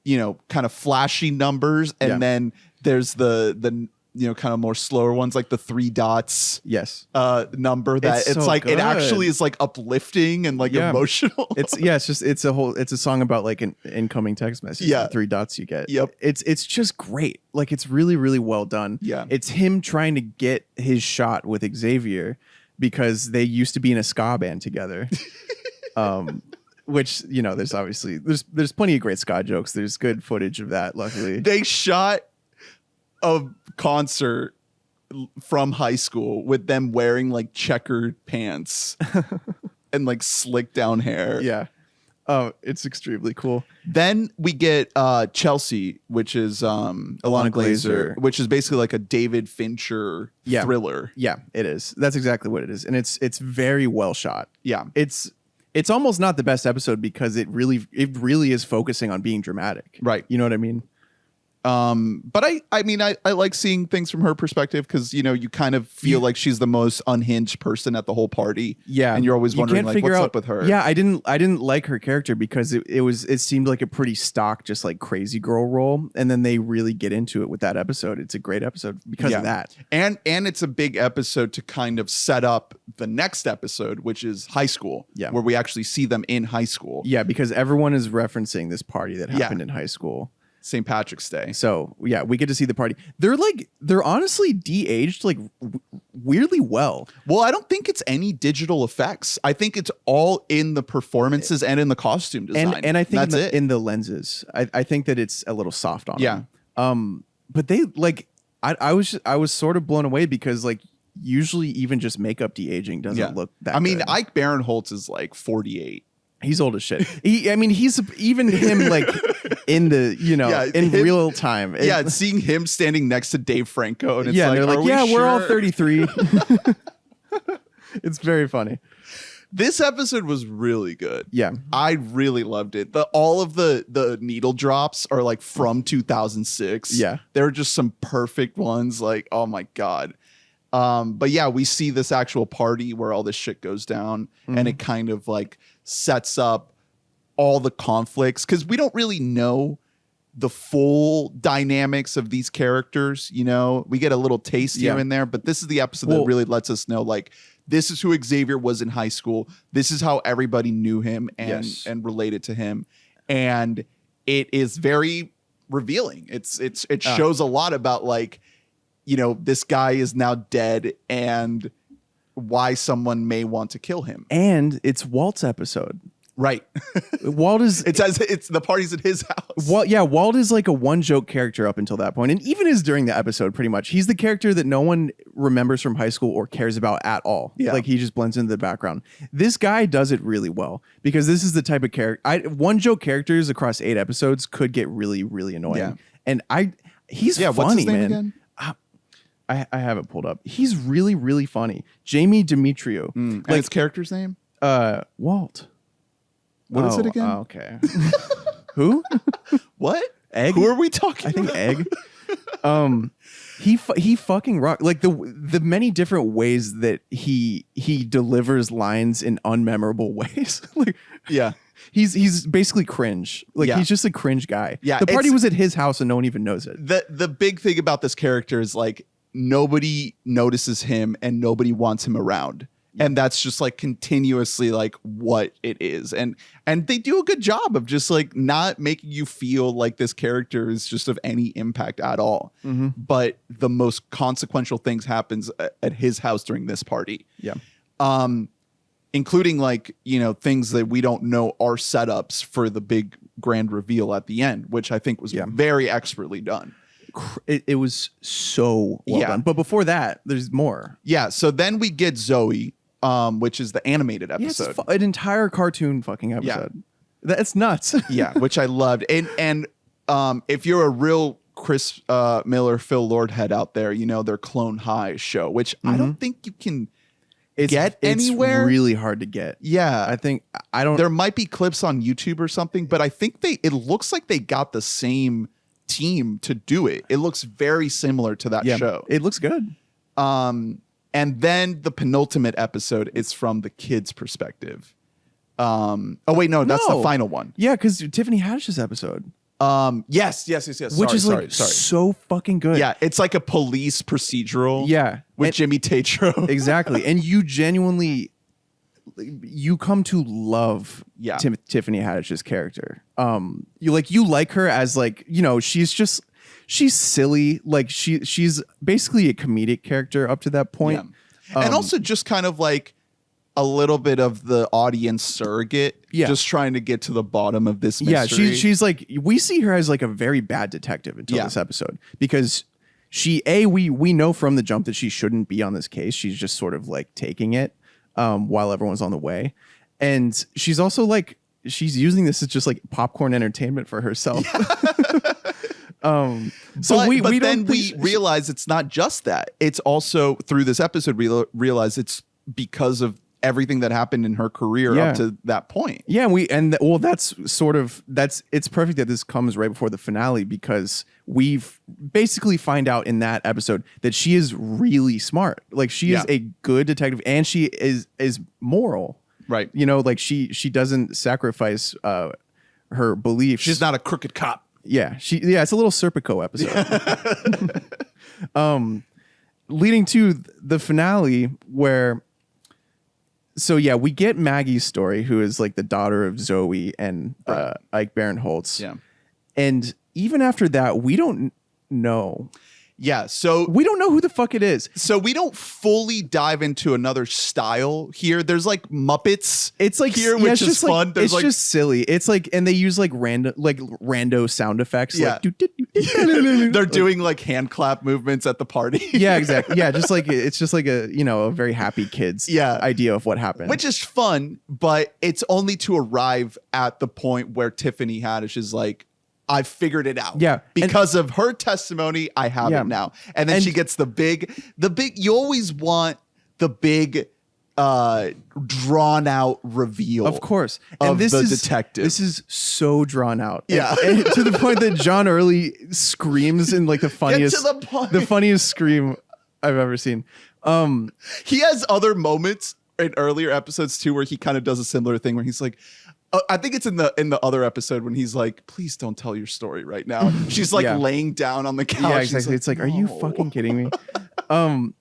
kind of flashy numbers. And then there's the kind of more slower ones, like the 3 dots number that it's like good. It actually is like uplifting and like emotional. It's a song about like an incoming text message. The 3 dots you get. Yep. It's just great. Like it's really, really well done. Yeah. It's him trying to get his shot with Xavier because they used to be in a ska band together. which, you know, there's obviously there's plenty of great Scott jokes. There's good footage of that, luckily. They shot a concert from high school with them wearing like checkered pants and like slick down hair. Yeah. Oh, it's extremely cool. Then we get Chelsea, which is Alana Glazer, which is basically like a David Fincher thriller. Yeah, it is. That's exactly what it is. And it's very well shot. Yeah. It's almost not the best episode because it really is focusing on being dramatic. Right. You know what I mean? But I mean, I like seeing things from her perspective because, you know, you kind of feel like she's the most unhinged person at the whole party. Yeah. And you're always wondering, like, what's up with her? Yeah, I didn't like her character because it seemed like a pretty stock, just like crazy girl role. And then they really get into it with that episode. It's a great episode because of that. And it's a big episode to kind of set up the next episode, which is high school. Yeah. Where we actually see them in high school. Yeah, because everyone is referencing this party that happened in high school. St. Patrick's Day. So yeah, we get to see the party. They're honestly de-aged like weirdly well. Well, I don't think it's any digital effects. I think it's all in the performances and in the costume design. And I think in the lenses. I think that it's a little soft on them. But they like I was sort of blown away because like usually even just makeup de-aging doesn't look that I mean, good. Ike Barinholtz is like 48. He's old as shit. He's even him like in the, you know, in real time. Seeing him standing next to Dave Franco and it's like, they're like, we're all 33. It's very funny. This episode was really good. Yeah. I really loved it. All of the needle drops are like from 2006. Yeah. They're just some perfect ones. Like, oh my God. But yeah, we see this actual party where all this shit goes down and it kind of like sets up all the conflicts because we don't really know the full dynamics of these characters. You know, we get a little taste here and there, but this is the episode that really lets us know, like, this is who Xavier was in high school. This is how everybody knew him and related to him. And it is very revealing. It shows a lot about, like, you know, this guy is now dead and why someone may want to kill him. And it's Walt's episode. Right. Walt is it's the party's at his house. Walt is like a one joke character up until that point. And even is during the episode pretty much. He's the character that no one remembers from high school or cares about at all. Yeah. Like he just blends into the background. This guy does it really well because this is the type of character one joke characters across 8 episodes could get really, really annoying. Yeah. And he's funny, what's his name man. Again? I have it pulled up. He's really, really funny. Jamie Demetriou. And his character's name? Walt. What is it again? Okay. Who? What? Egg? Who are we talking I think about? Egg. He fucking rock. Like the many different ways that he delivers lines in unmemorable ways. Like, yeah. He's basically cringe. Like he's just a cringe guy. Yeah. The party was at his house and no one even knows it. The big thing about this character is like nobody notices him and nobody wants him around. And that's just like continuously like what it is. And they do a good job of just like not making you feel like this character is just of any impact at all. Mm-hmm. But the most consequential things happens at his house during this party. Yeah. Including like, you know, things that we don't know are setups for the big grand reveal at the end, which I think was very expertly done. It was so well done. But before that, there's more. Yeah. So then we get Zoe, which is the animated episode. Yeah, an entire cartoon fucking episode. Yeah. That's nuts. Yeah, which I loved. And if you're a real Chris Miller, Phil Lord head out there, you know, their Clone High show, which I don't think you can get anywhere. It's really hard to get. Yeah. I don't. There might be clips on YouTube or something, but I think it looks like they got the same team to do it. It looks very similar to that show. It looks good. And then the penultimate episode is from the kids' perspective. Oh wait, no, that's the final one. Yeah, because Tiffany Haddish's episode. Yes. Which is so fucking good. Yeah, it's like a police procedural. Yeah, with Jimmy Tatro. Exactly, and you genuinely come to love Tiffany Haddish's character. You like her as like, you know, she's silly. Like she's basically a comedic character up to that point. Yeah. And also just kind of like a little bit of the audience surrogate, Yeah. just trying to get to the bottom of this mystery. Yeah, she's like, we see her as like a very bad detective until this episode, because we know from the jump that she shouldn't be on this case. She's just sort of like taking it while everyone's on the way. And she's also like, she's using this as just like popcorn entertainment for herself. Then we realize it's not just that. It's also through this episode we realize it's because of everything that happened in her career up to that point. Yeah, that's it's perfect that this comes right before the finale, because we've basically find out in that episode that she is really smart. Like she is a good detective, and she is moral. Right. You know, like she doesn't sacrifice her beliefs. She's not a crooked cop. Yeah, it's a little Serpico episode. Leading to the finale where, so yeah, we get Maggie's story, who is like the daughter of Zoe and Ike Barinholtz. Yeah. And even after that, we don't know. Yeah, so we don't know who the fuck it is. So we don't fully dive into another style here. There's like Muppets. It's like here, which is fun. It's just silly. It's like, and they use like rando sound effects. Yeah, like, they're doing like hand clap movements at the party. Yeah, exactly. Yeah, just like it's just like a very happy kids idea of what happened, which is fun, but it's only to arrive at the point where Tiffany Haddish is like, I figured it out. Yeah. Because of her testimony, I have it now. And then she gets the big, you always want the big, drawn out reveal. Of course. And this the is detective. This is so drawn out. Yeah. And to the point that John Early screams in like the funniest, Get to the point. The funniest scream I've ever seen. He has other moments in earlier episodes too, where he kind of does a similar thing where he's like, I think it's in the other episode when he's like, please don't tell your story right now. She's like laying down on the couch. Yeah, exactly. It's like, are you fucking kidding me?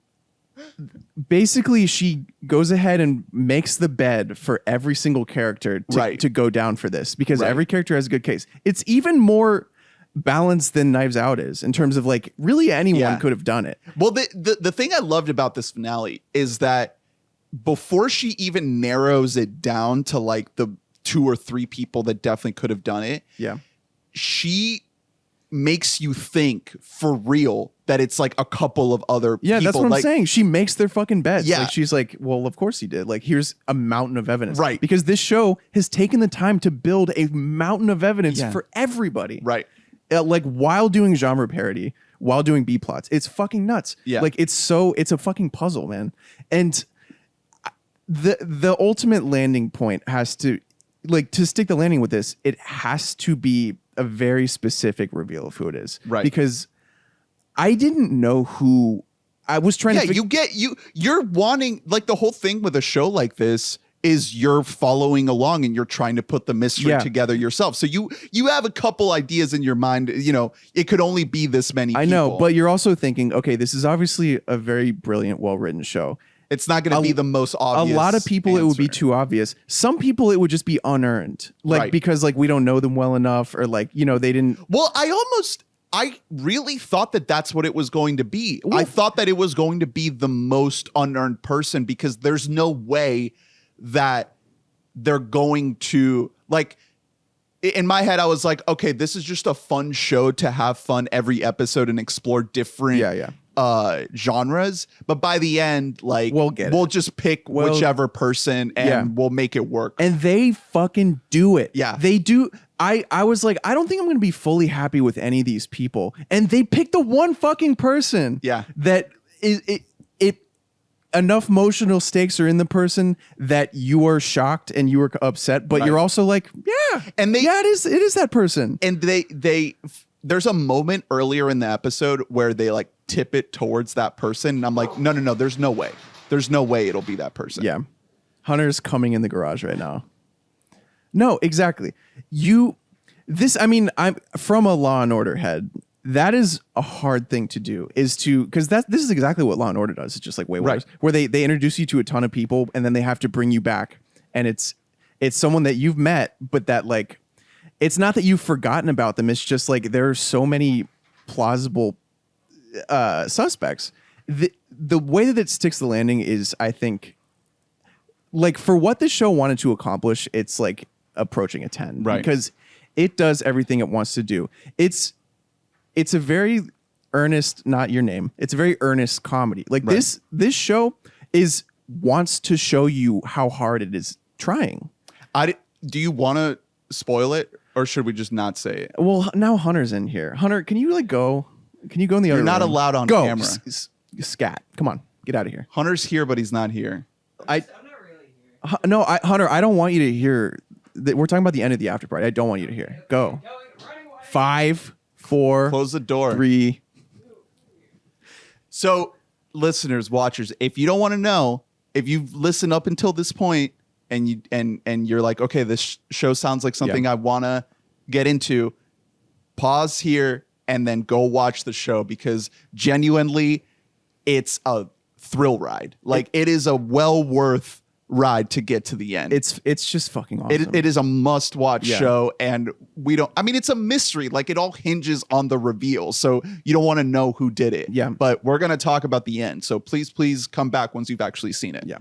Basically, she goes ahead and makes the bed for every single character to go down for this, because every character has a good case. It's even more balanced than Knives Out is in terms of like really anyone could have done it. Well, the thing I loved about this finale is that before she even narrows it down to like the 2 or 3 people that definitely could have done it. Yeah. She makes you think for real that it's like a couple of other people. Yeah, that's what I'm saying. She makes their fucking beds. Yeah. Like she's like, well, of course he did. Like, here's a mountain of evidence. Right. Because this show has taken the time to build a mountain of evidence for everybody. Right. Like while doing genre parody, while doing B plots. It's fucking nuts. Yeah. Like it's a fucking puzzle, man. And the ultimate landing point has to, like, to stick the landing with this, it has to be a very specific reveal of who it is. Right. Because I didn't know who I was trying to you're wanting, like, the whole thing with a show like this is you're following along and you're trying to put the mystery together yourself. So you have a couple ideas in your mind, you know, it could only be this many people. I know, but you're also thinking, okay, this is obviously a very brilliant, well-written show. It's not going to be the most obvious. A lot of people, answer. it would be too obvious. Some people, it would just be unearned. Like, because like we don't know them well enough, or like, you know, they didn't. Well, I really thought that that's what it was going to be. I thought that it was going to be the most unearned person, because there's no way that they're going to, like, in my head, I was like, okay, this is just a fun show to have fun every episode and explore different genres. But by the end, like, we'll just pick whichever person and we'll make it work. And they fucking do it. Yeah. They do. I was like, I don't think I'm going to be fully happy with any of these people. And they picked the one fucking person that is enough emotional stakes are in the person that you are shocked and you are upset, but you're also like, it is that person. And there's a moment earlier in the episode where they like tip it towards that person, and I'm like, no, there's no way it'll be that person. Yeah. Hunter's coming in the garage right now. No, exactly. I'm from a Law and Order head. That is a hard thing to do, because this is exactly what Law and Order does. It's just like way worse, where they introduce you to a ton of people and then they have to bring you back, and it's someone that you've met, but that, like, it's not that you've forgotten about them. It's just like there are so many plausible suspects. The way that it sticks the landing is, I think, like for what the show wanted to accomplish, it's like approaching a 10, right? Because it does everything it wants to do. It's a very earnest, not your name. It's a very earnest comedy. Like this show wants to show you how hard it is trying. Do you want to spoil it, or should we just not say it? Well, now Hunter's in here. Hunter, can you go? Can you go in the other room? You're not allowed on camera. Scat. Come on, get out of here. Hunter's here, but he's not here. I'm not really here. No, Hunter, I don't want you to hear. We're talking about the end of the after party. I don't want you to hear. Go. 5, 4. Close the door. 3. So, listeners, watchers, if you don't want to know, if you've listened up until this point and you're like, okay, this show sounds like something I want to get into, pause here and then go watch the show, because genuinely it's a thrill ride. Like it is a well worth ride to get to the end. It's just fucking awesome. It is a must watch show, and it's a mystery. Like it all hinges on the reveal, so you don't want to know who did it. Yeah. But we're going to talk about the end. So please come back once you've actually seen it. Yeah.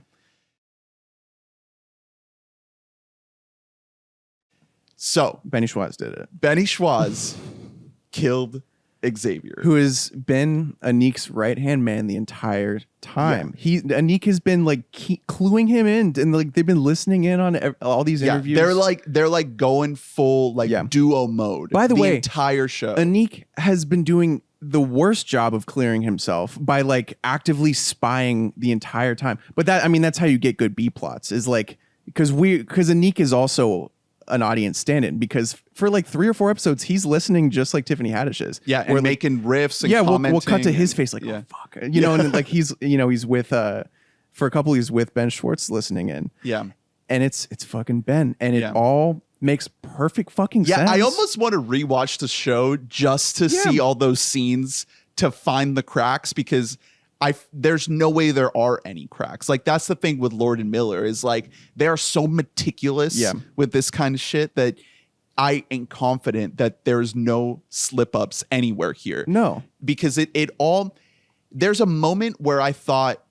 So Benny Schwartz did it. Benny Schwartz killed Xavier, who has been Anik's right-hand man the entire time. Anik has been like cluing him in, and like they've been listening in on all these interviews. They're like going full duo mode. By the way, entire show. Anik has been doing the worst job of clearing himself by like actively spying the entire time. But that's how you get good B plots, is like because Anik is also an audience stand-in, because for like 3 or 4 episodes he's listening just like Tiffany Haddish is. Yeah, and making riffs and commenting. We'll cut to his face like, oh fuck. And then like he's with for a couple he's with Ben Schwartz listening in. Yeah. And it's fucking Ben. And it all makes perfect fucking sense. Yeah, I almost want to rewatch the show just to see all those scenes to find the cracks, because there's no way there are any cracks. Like that's the thing with Lord and Miller, is like they are so meticulous with this kind of shit that I am confident that there's no slip ups anywhere here. No, because it all, there's a moment where I thought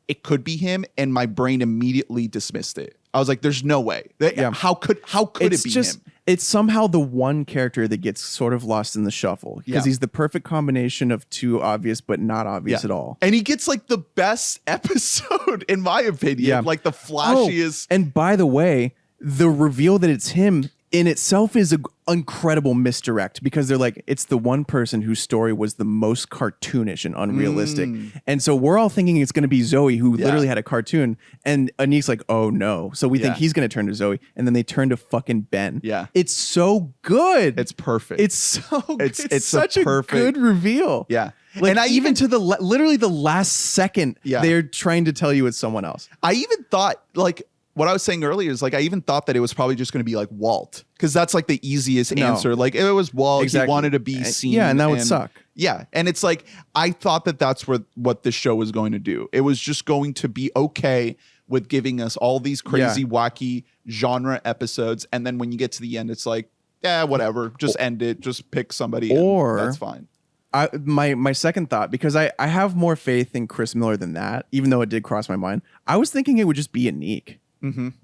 it could be him, and my brain immediately dismissed it. I was like, "There's no way. How could it be him?" It's somehow the one character that gets sort of lost in the shuffle, because he's the perfect combination of too obvious but not obvious at all. And he gets like the best episode in my opinion. Like the flashiest. And by the way, the reveal that it's him in itself is an incredible misdirect, because they're like, it's the one person whose story was the most cartoonish and unrealistic. And so we're all thinking it's going to be Zoe, who literally had a cartoon. And Anik's like, oh no. So we think he's going to turn to Zoe. And then they turn to fucking Ben. Yeah. It's so good. It's perfect. It's so good. It's such a perfect, good reveal. Yeah. Like, and even to the literally the last second, they're trying to tell you it's someone else. I even thought, like, what I was saying earlier is like, I even thought that it was probably just going to be like Walt, because that's like the easiest answer. Like if it was Walt, he wanted to be seen. Yeah, and that would suck. Yeah, and it's like, I thought that that's what the show was going to do. It was just going to be okay with giving us all these crazy, wacky genre episodes, and then when you get to the end, it's like, whatever, just end it, just pick somebody, or and that's fine. My second thought, because I have more faith in Chris Miller than that, even though it did cross my mind, I was thinking it would just be Anik.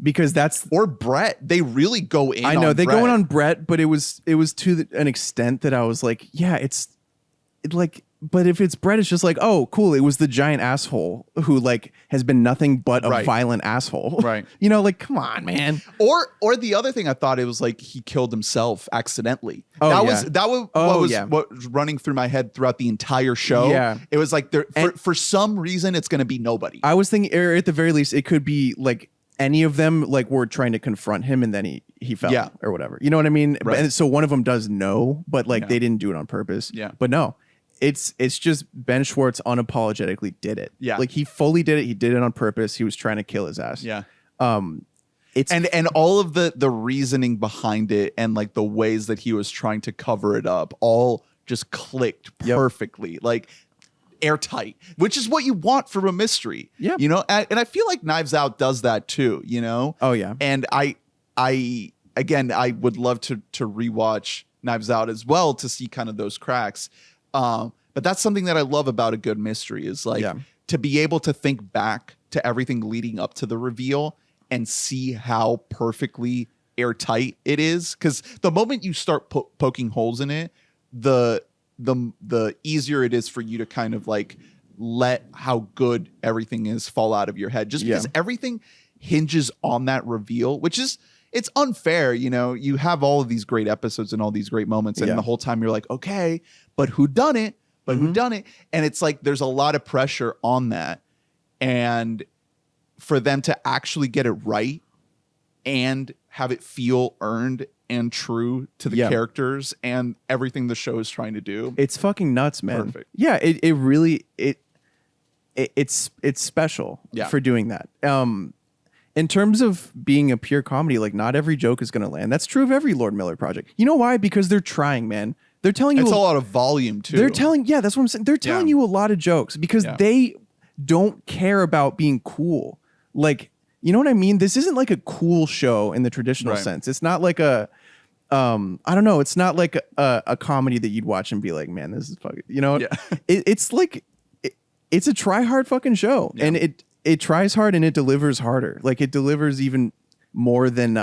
Because or Brett. They really go in. I know they Brett. go in on Brett, but it was to an extent that I was like, but if it's Brett, it's just like, oh, cool. It was the giant asshole who like has been nothing but a violent asshole. Right. Like, come on, man. Or the other thing I thought, it was like he killed himself accidentally. That was what was running through my head throughout the entire show. Yeah. It was like for some reason it's going to be nobody. I was thinking, or at the very least, it could be like any of them like were trying to confront him, and then he fell or whatever. You know what I mean? Right. And so one of them does know, but like they didn't do it on purpose. Yeah. But no, it's just Ben Schwartz unapologetically did it. Yeah. Like he fully did it. He did it on purpose. He was trying to kill his ass. Yeah. It's and all of the reasoning behind it, and like the ways that he was trying to cover it up, all just clicked perfectly. Like airtight, which is what you want from a mystery. Yeah. And I feel like Knives Out does that too, Oh yeah. And I would love to rewatch Knives Out as well to see kind of those cracks. But that's something that I love about a good mystery, is like to be able to think back to everything leading up to the reveal and see how perfectly airtight it is. Because the moment you start poking holes in it, the easier it is for you to kind of like let how good everything is fall out of your head, just because everything hinges on that reveal, which is, it's unfair. You know, you have all of these great episodes and all these great moments, and the whole time you're like, okay, but who done it? But who done it? And it's like there's a lot of pressure on that, and for them to actually get it right and have it feel earned and true to the characters and everything the show is trying to do, it's fucking nuts, man. Perfect. Yeah, it really it's special for doing that. In terms of being a pure comedy, like not every joke is going to land. That's true of every Lord Miller project. You know why? Because they're trying, man. They're telling you it's a lot of volume too. They're telling, that's what I'm saying. They're telling you a lot of jokes because they don't care about being cool. Like, you know what I mean? This isn't like a cool show in the traditional sense. It's not like a, I don't know. It's not like a comedy that you'd watch and be like, man, this is fucking, you know, it's like, it's a try hard fucking show, and it tries hard and it delivers harder. Like it delivers even more than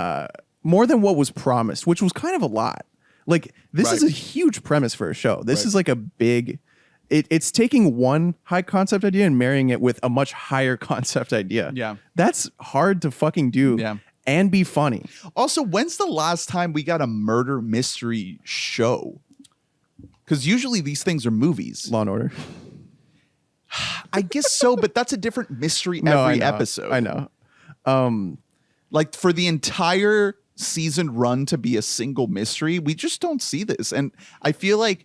what was promised, which was kind of a lot. Like this is a huge premise for a show. This is like a big, it's taking one high concept idea and marrying it with a much higher concept idea. Yeah. That's hard to fucking do and be funny. Also, when's the last time we got a murder mystery show? Because usually these things are movies. Law and Order. I guess so, but that's a different mystery every episode. I know. Like for the entire season run to be a single mystery, we just don't see this. And I feel like,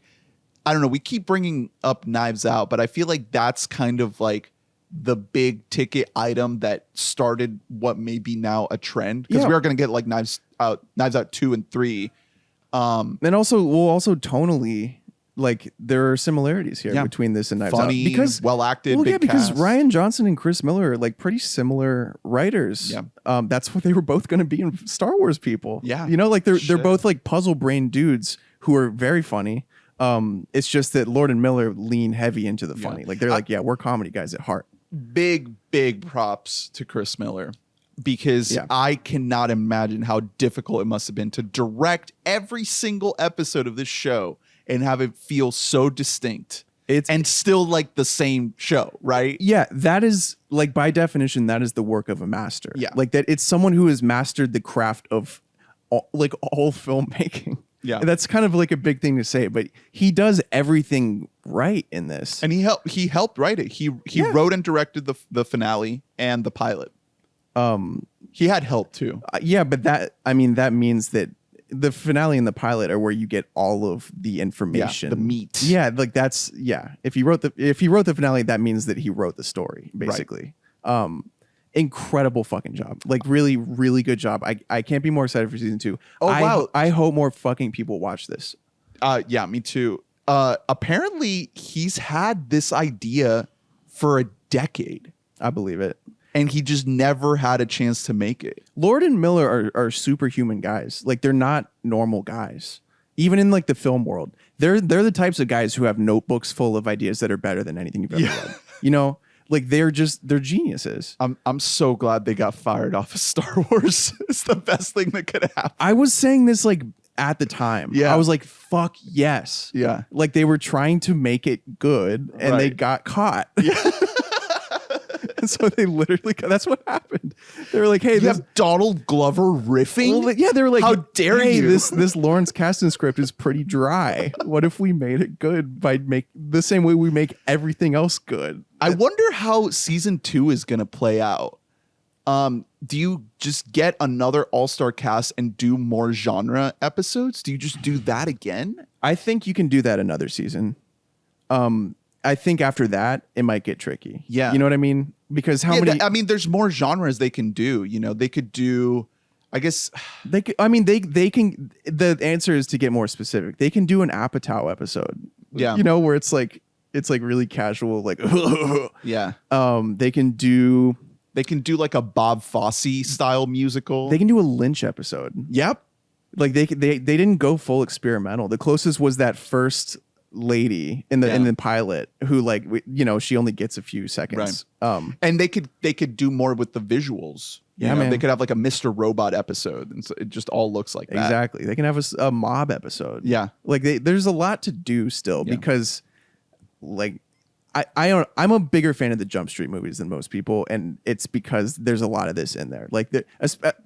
I don't know, we keep bringing up Knives Out, but I feel like that's kind of like the big ticket item that started what may be now a trend. Because we are going to get like Knives Out 2 and 3. And also, tonally, like there are similarities here between this and Knives Out, because well acted, because cast. Rian Johnson and Chris Miller are like pretty similar writers. That's what they were both going to be in Star Wars people. You know, like they're both like puzzle brain dudes who are very funny. It's just that Lord and Miller lean heavy into the funny. Like they're like, we're comedy guys at heart. Big props to Chris Miller, because I cannot imagine how difficult it must have been to direct every single episode of this show and have it feel so distinct. And still like the same show, right? Yeah, that is like by definition, that is the work of a master. Yeah. Like that it's someone who has mastered the craft of all filmmaking. Yeah. That's kind of like a big thing to say, but he does everything right in this. And he helped write it. He wrote and directed the finale and the pilot. He had help too. But that means that the finale and the pilot are where you get all of the information, the meat. Yeah, like that's If he wrote the finale, that means that he wrote the story, basically. Right. Incredible fucking job. Like really, really good job. I can't be more excited for season 2. Oh wow. I hope more fucking people watch this. Yeah, me too. Apparently he's had this idea for a decade. I believe it. And he just never had a chance to make it. Lord and Miller are superhuman guys. Like they're not normal guys. Even in like the film world, they're the types of guys who have notebooks full of ideas that are better than anything you've ever read. You know, like they're geniuses. I'm so glad they got fired off of Star Wars. It's the best thing that could happen. I was saying this like at the time. I was like, fuck yes. Yeah. Like they were trying to make it good and they got caught. Yeah. And so they literally, that's what happened. They were like, hey, you have Donald Glover riffing? Well, yeah, they were like, how dare you? This Lawrence Kasdan script is pretty dry. What if we made it good by the same way we make everything else good? I wonder how season 2 is going to play out. Do you just get another all-star cast and do more genre episodes? Do you just do that again? I think you can do that another season. I think after that, it might get tricky. Yeah. You know what I mean? Because how many... there's more genres they can do. You know, they could do... I guess... They can... The answer is to get more specific. They can do an Apatow episode. Yeah. You know, where it's like really casual, like... Yeah. They can do like a Bob Fosse style musical. They can do a Lynch episode. Yep. Like they didn't go full experimental. The closest was that first lady in the pilot who like she only gets a few seconds. And they could do more with the visuals. Man. They could have like a Mr. Robot episode, and so it just all looks like that. Exactly. They can have a mob episode. Yeah, like there's a lot to do still because like I'm a bigger fan of the Jump Street movies than most people, and it's because there's a lot of this in there. Like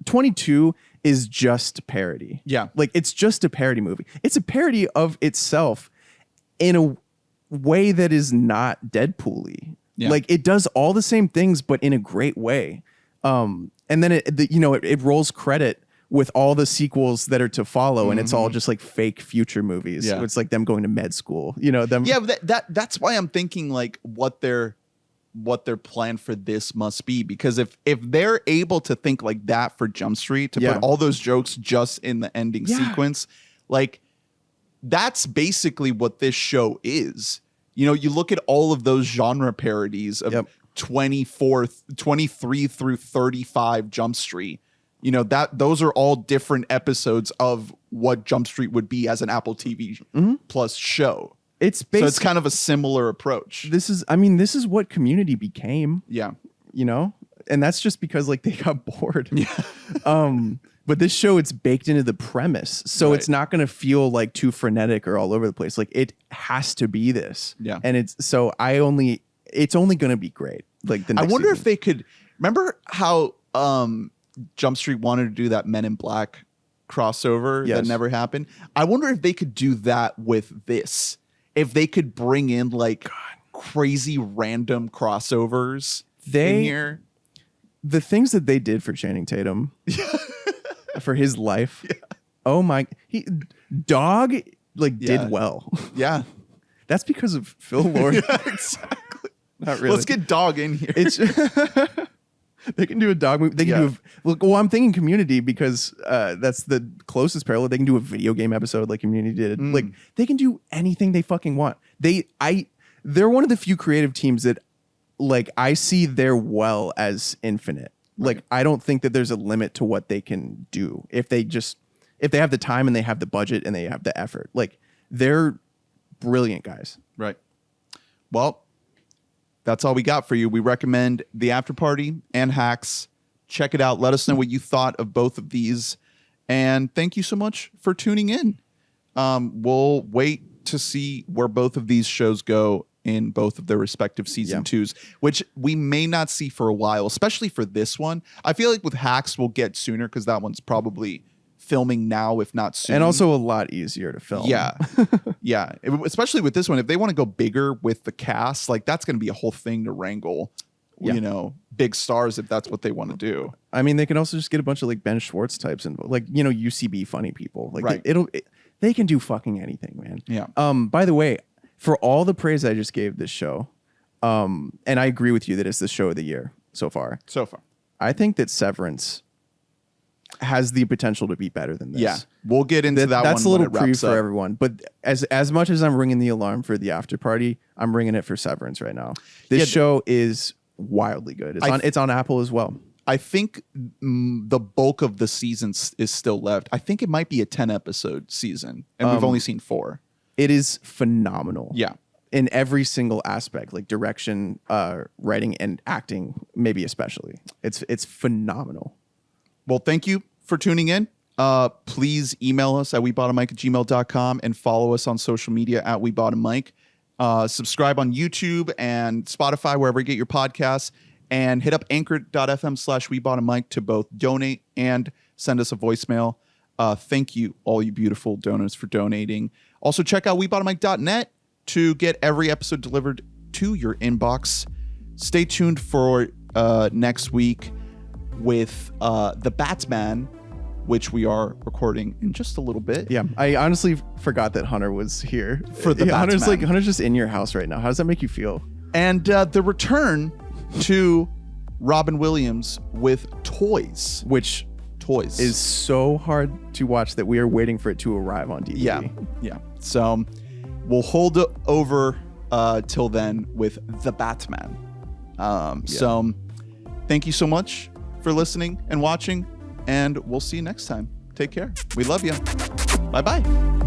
22 is just parody. Yeah, like it's just a parody movie. It's a parody of itself in a way that is not Deadpool-y. Yeah. Like it does all the same things, but in a great way. And then it rolls credit with all the sequels that are to follow, and it's all just like fake future movies. Yeah. It's like them going to med school. Them. Yeah, that's why I'm thinking like what their plan for this must be, because if they're able to think like that for Jump Street, to put all those jokes just in the ending sequence, like that's basically what this show is. You look at all of those genre parodies of 23 through 35 Jump Street. Those are all different episodes of what Jump Street would be as an Apple TV Plus show. So it's kind of a similar approach. This is what Community became. Yeah. And that's just because like they got bored. Yeah. But this show, it's baked into the premise. So it's not going to feel like too frenetic or all over the place. Like it has to be this. Yeah. And it's only going to be great. Like the next I wonder season. if they could remember how Jump Street wanted to do that Men in Black crossover that never happened. I wonder if they could do that with this. If they could bring in like crazy random crossovers in here. The things that they did for Channing Tatum for his life. Yeah. Oh my, Dog did well. Yeah. That's because of Phil Lord. Yeah, exactly. Not really. Let's get Dog in here. They can do a dog movie. They can do I'm thinking Community because that's the closest parallel. They can do a video game episode like Community did. Like they can do anything they fucking want. They're one of the few creative teams that like I see their well as infinite. Like I don't think that there's a limit to what they can do if they have the time and they have the budget and they have the effort. Like they're brilliant guys. Right. Well, that's all we got for you. We recommend The Afterparty and Hacks. Check it out. Let us know what you thought of both of these. And thank you so much for tuning in. We'll wait to see where both of these shows go in both of their respective season 2s, which we may not see for a while, especially for this one. I feel like with Hacks, we'll get sooner because that one's probably filming now, if not soon. And also a lot easier to film. Yeah. Yeah. Especially with this one, if they want to go bigger with the cast, like that's going to be a whole thing to wrangle, big stars if that's what they want to do. I mean, they can also just get a bunch of like Ben Schwartz types and like, UCB funny people. Like they can do fucking anything, man. Yeah. By the way, for all the praise I just gave this show, and I agree with you that it's the show of the year so far. I think that Severance has the potential to be better than this. Yeah, we'll get into that. That's one a little when it preview for everyone. But as much as I'm ringing the alarm for The Afterparty, I'm ringing it for Severance right now. This show is wildly good. It's on Apple as well. I think the bulk of the season is still left. I think it might be a 10-episode season, and we've only seen 4. It is phenomenal. Yeah. In every single aspect, like direction, writing, and acting, maybe especially. It's phenomenal. Well, thank you for tuning in. Please email us at weboughtamike@gmail.com and follow us on social media at weboughtamike. Subscribe on YouTube and Spotify, wherever you get your podcasts, and hit up anchor.fm/weboughtamike to both donate and send us a voicemail. Thank you, all you beautiful donors, for donating. Also, check out weboughtamike.net to get every episode delivered to your inbox. Stay tuned for next week with The Batman, which we are recording in just a little bit. Yeah, I honestly forgot that Hunter was here. For the Batman. Hunter's just in your house right now. How does that make you feel? And the return to Robin Williams with Toys. Which Toys is so hard to watch that we are waiting for it to arrive on DVD. Yeah. So we'll hold it over till then with The Batman. So thank you so much for listening and watching, and we'll see you next time. Take care. We love you. Bye-bye.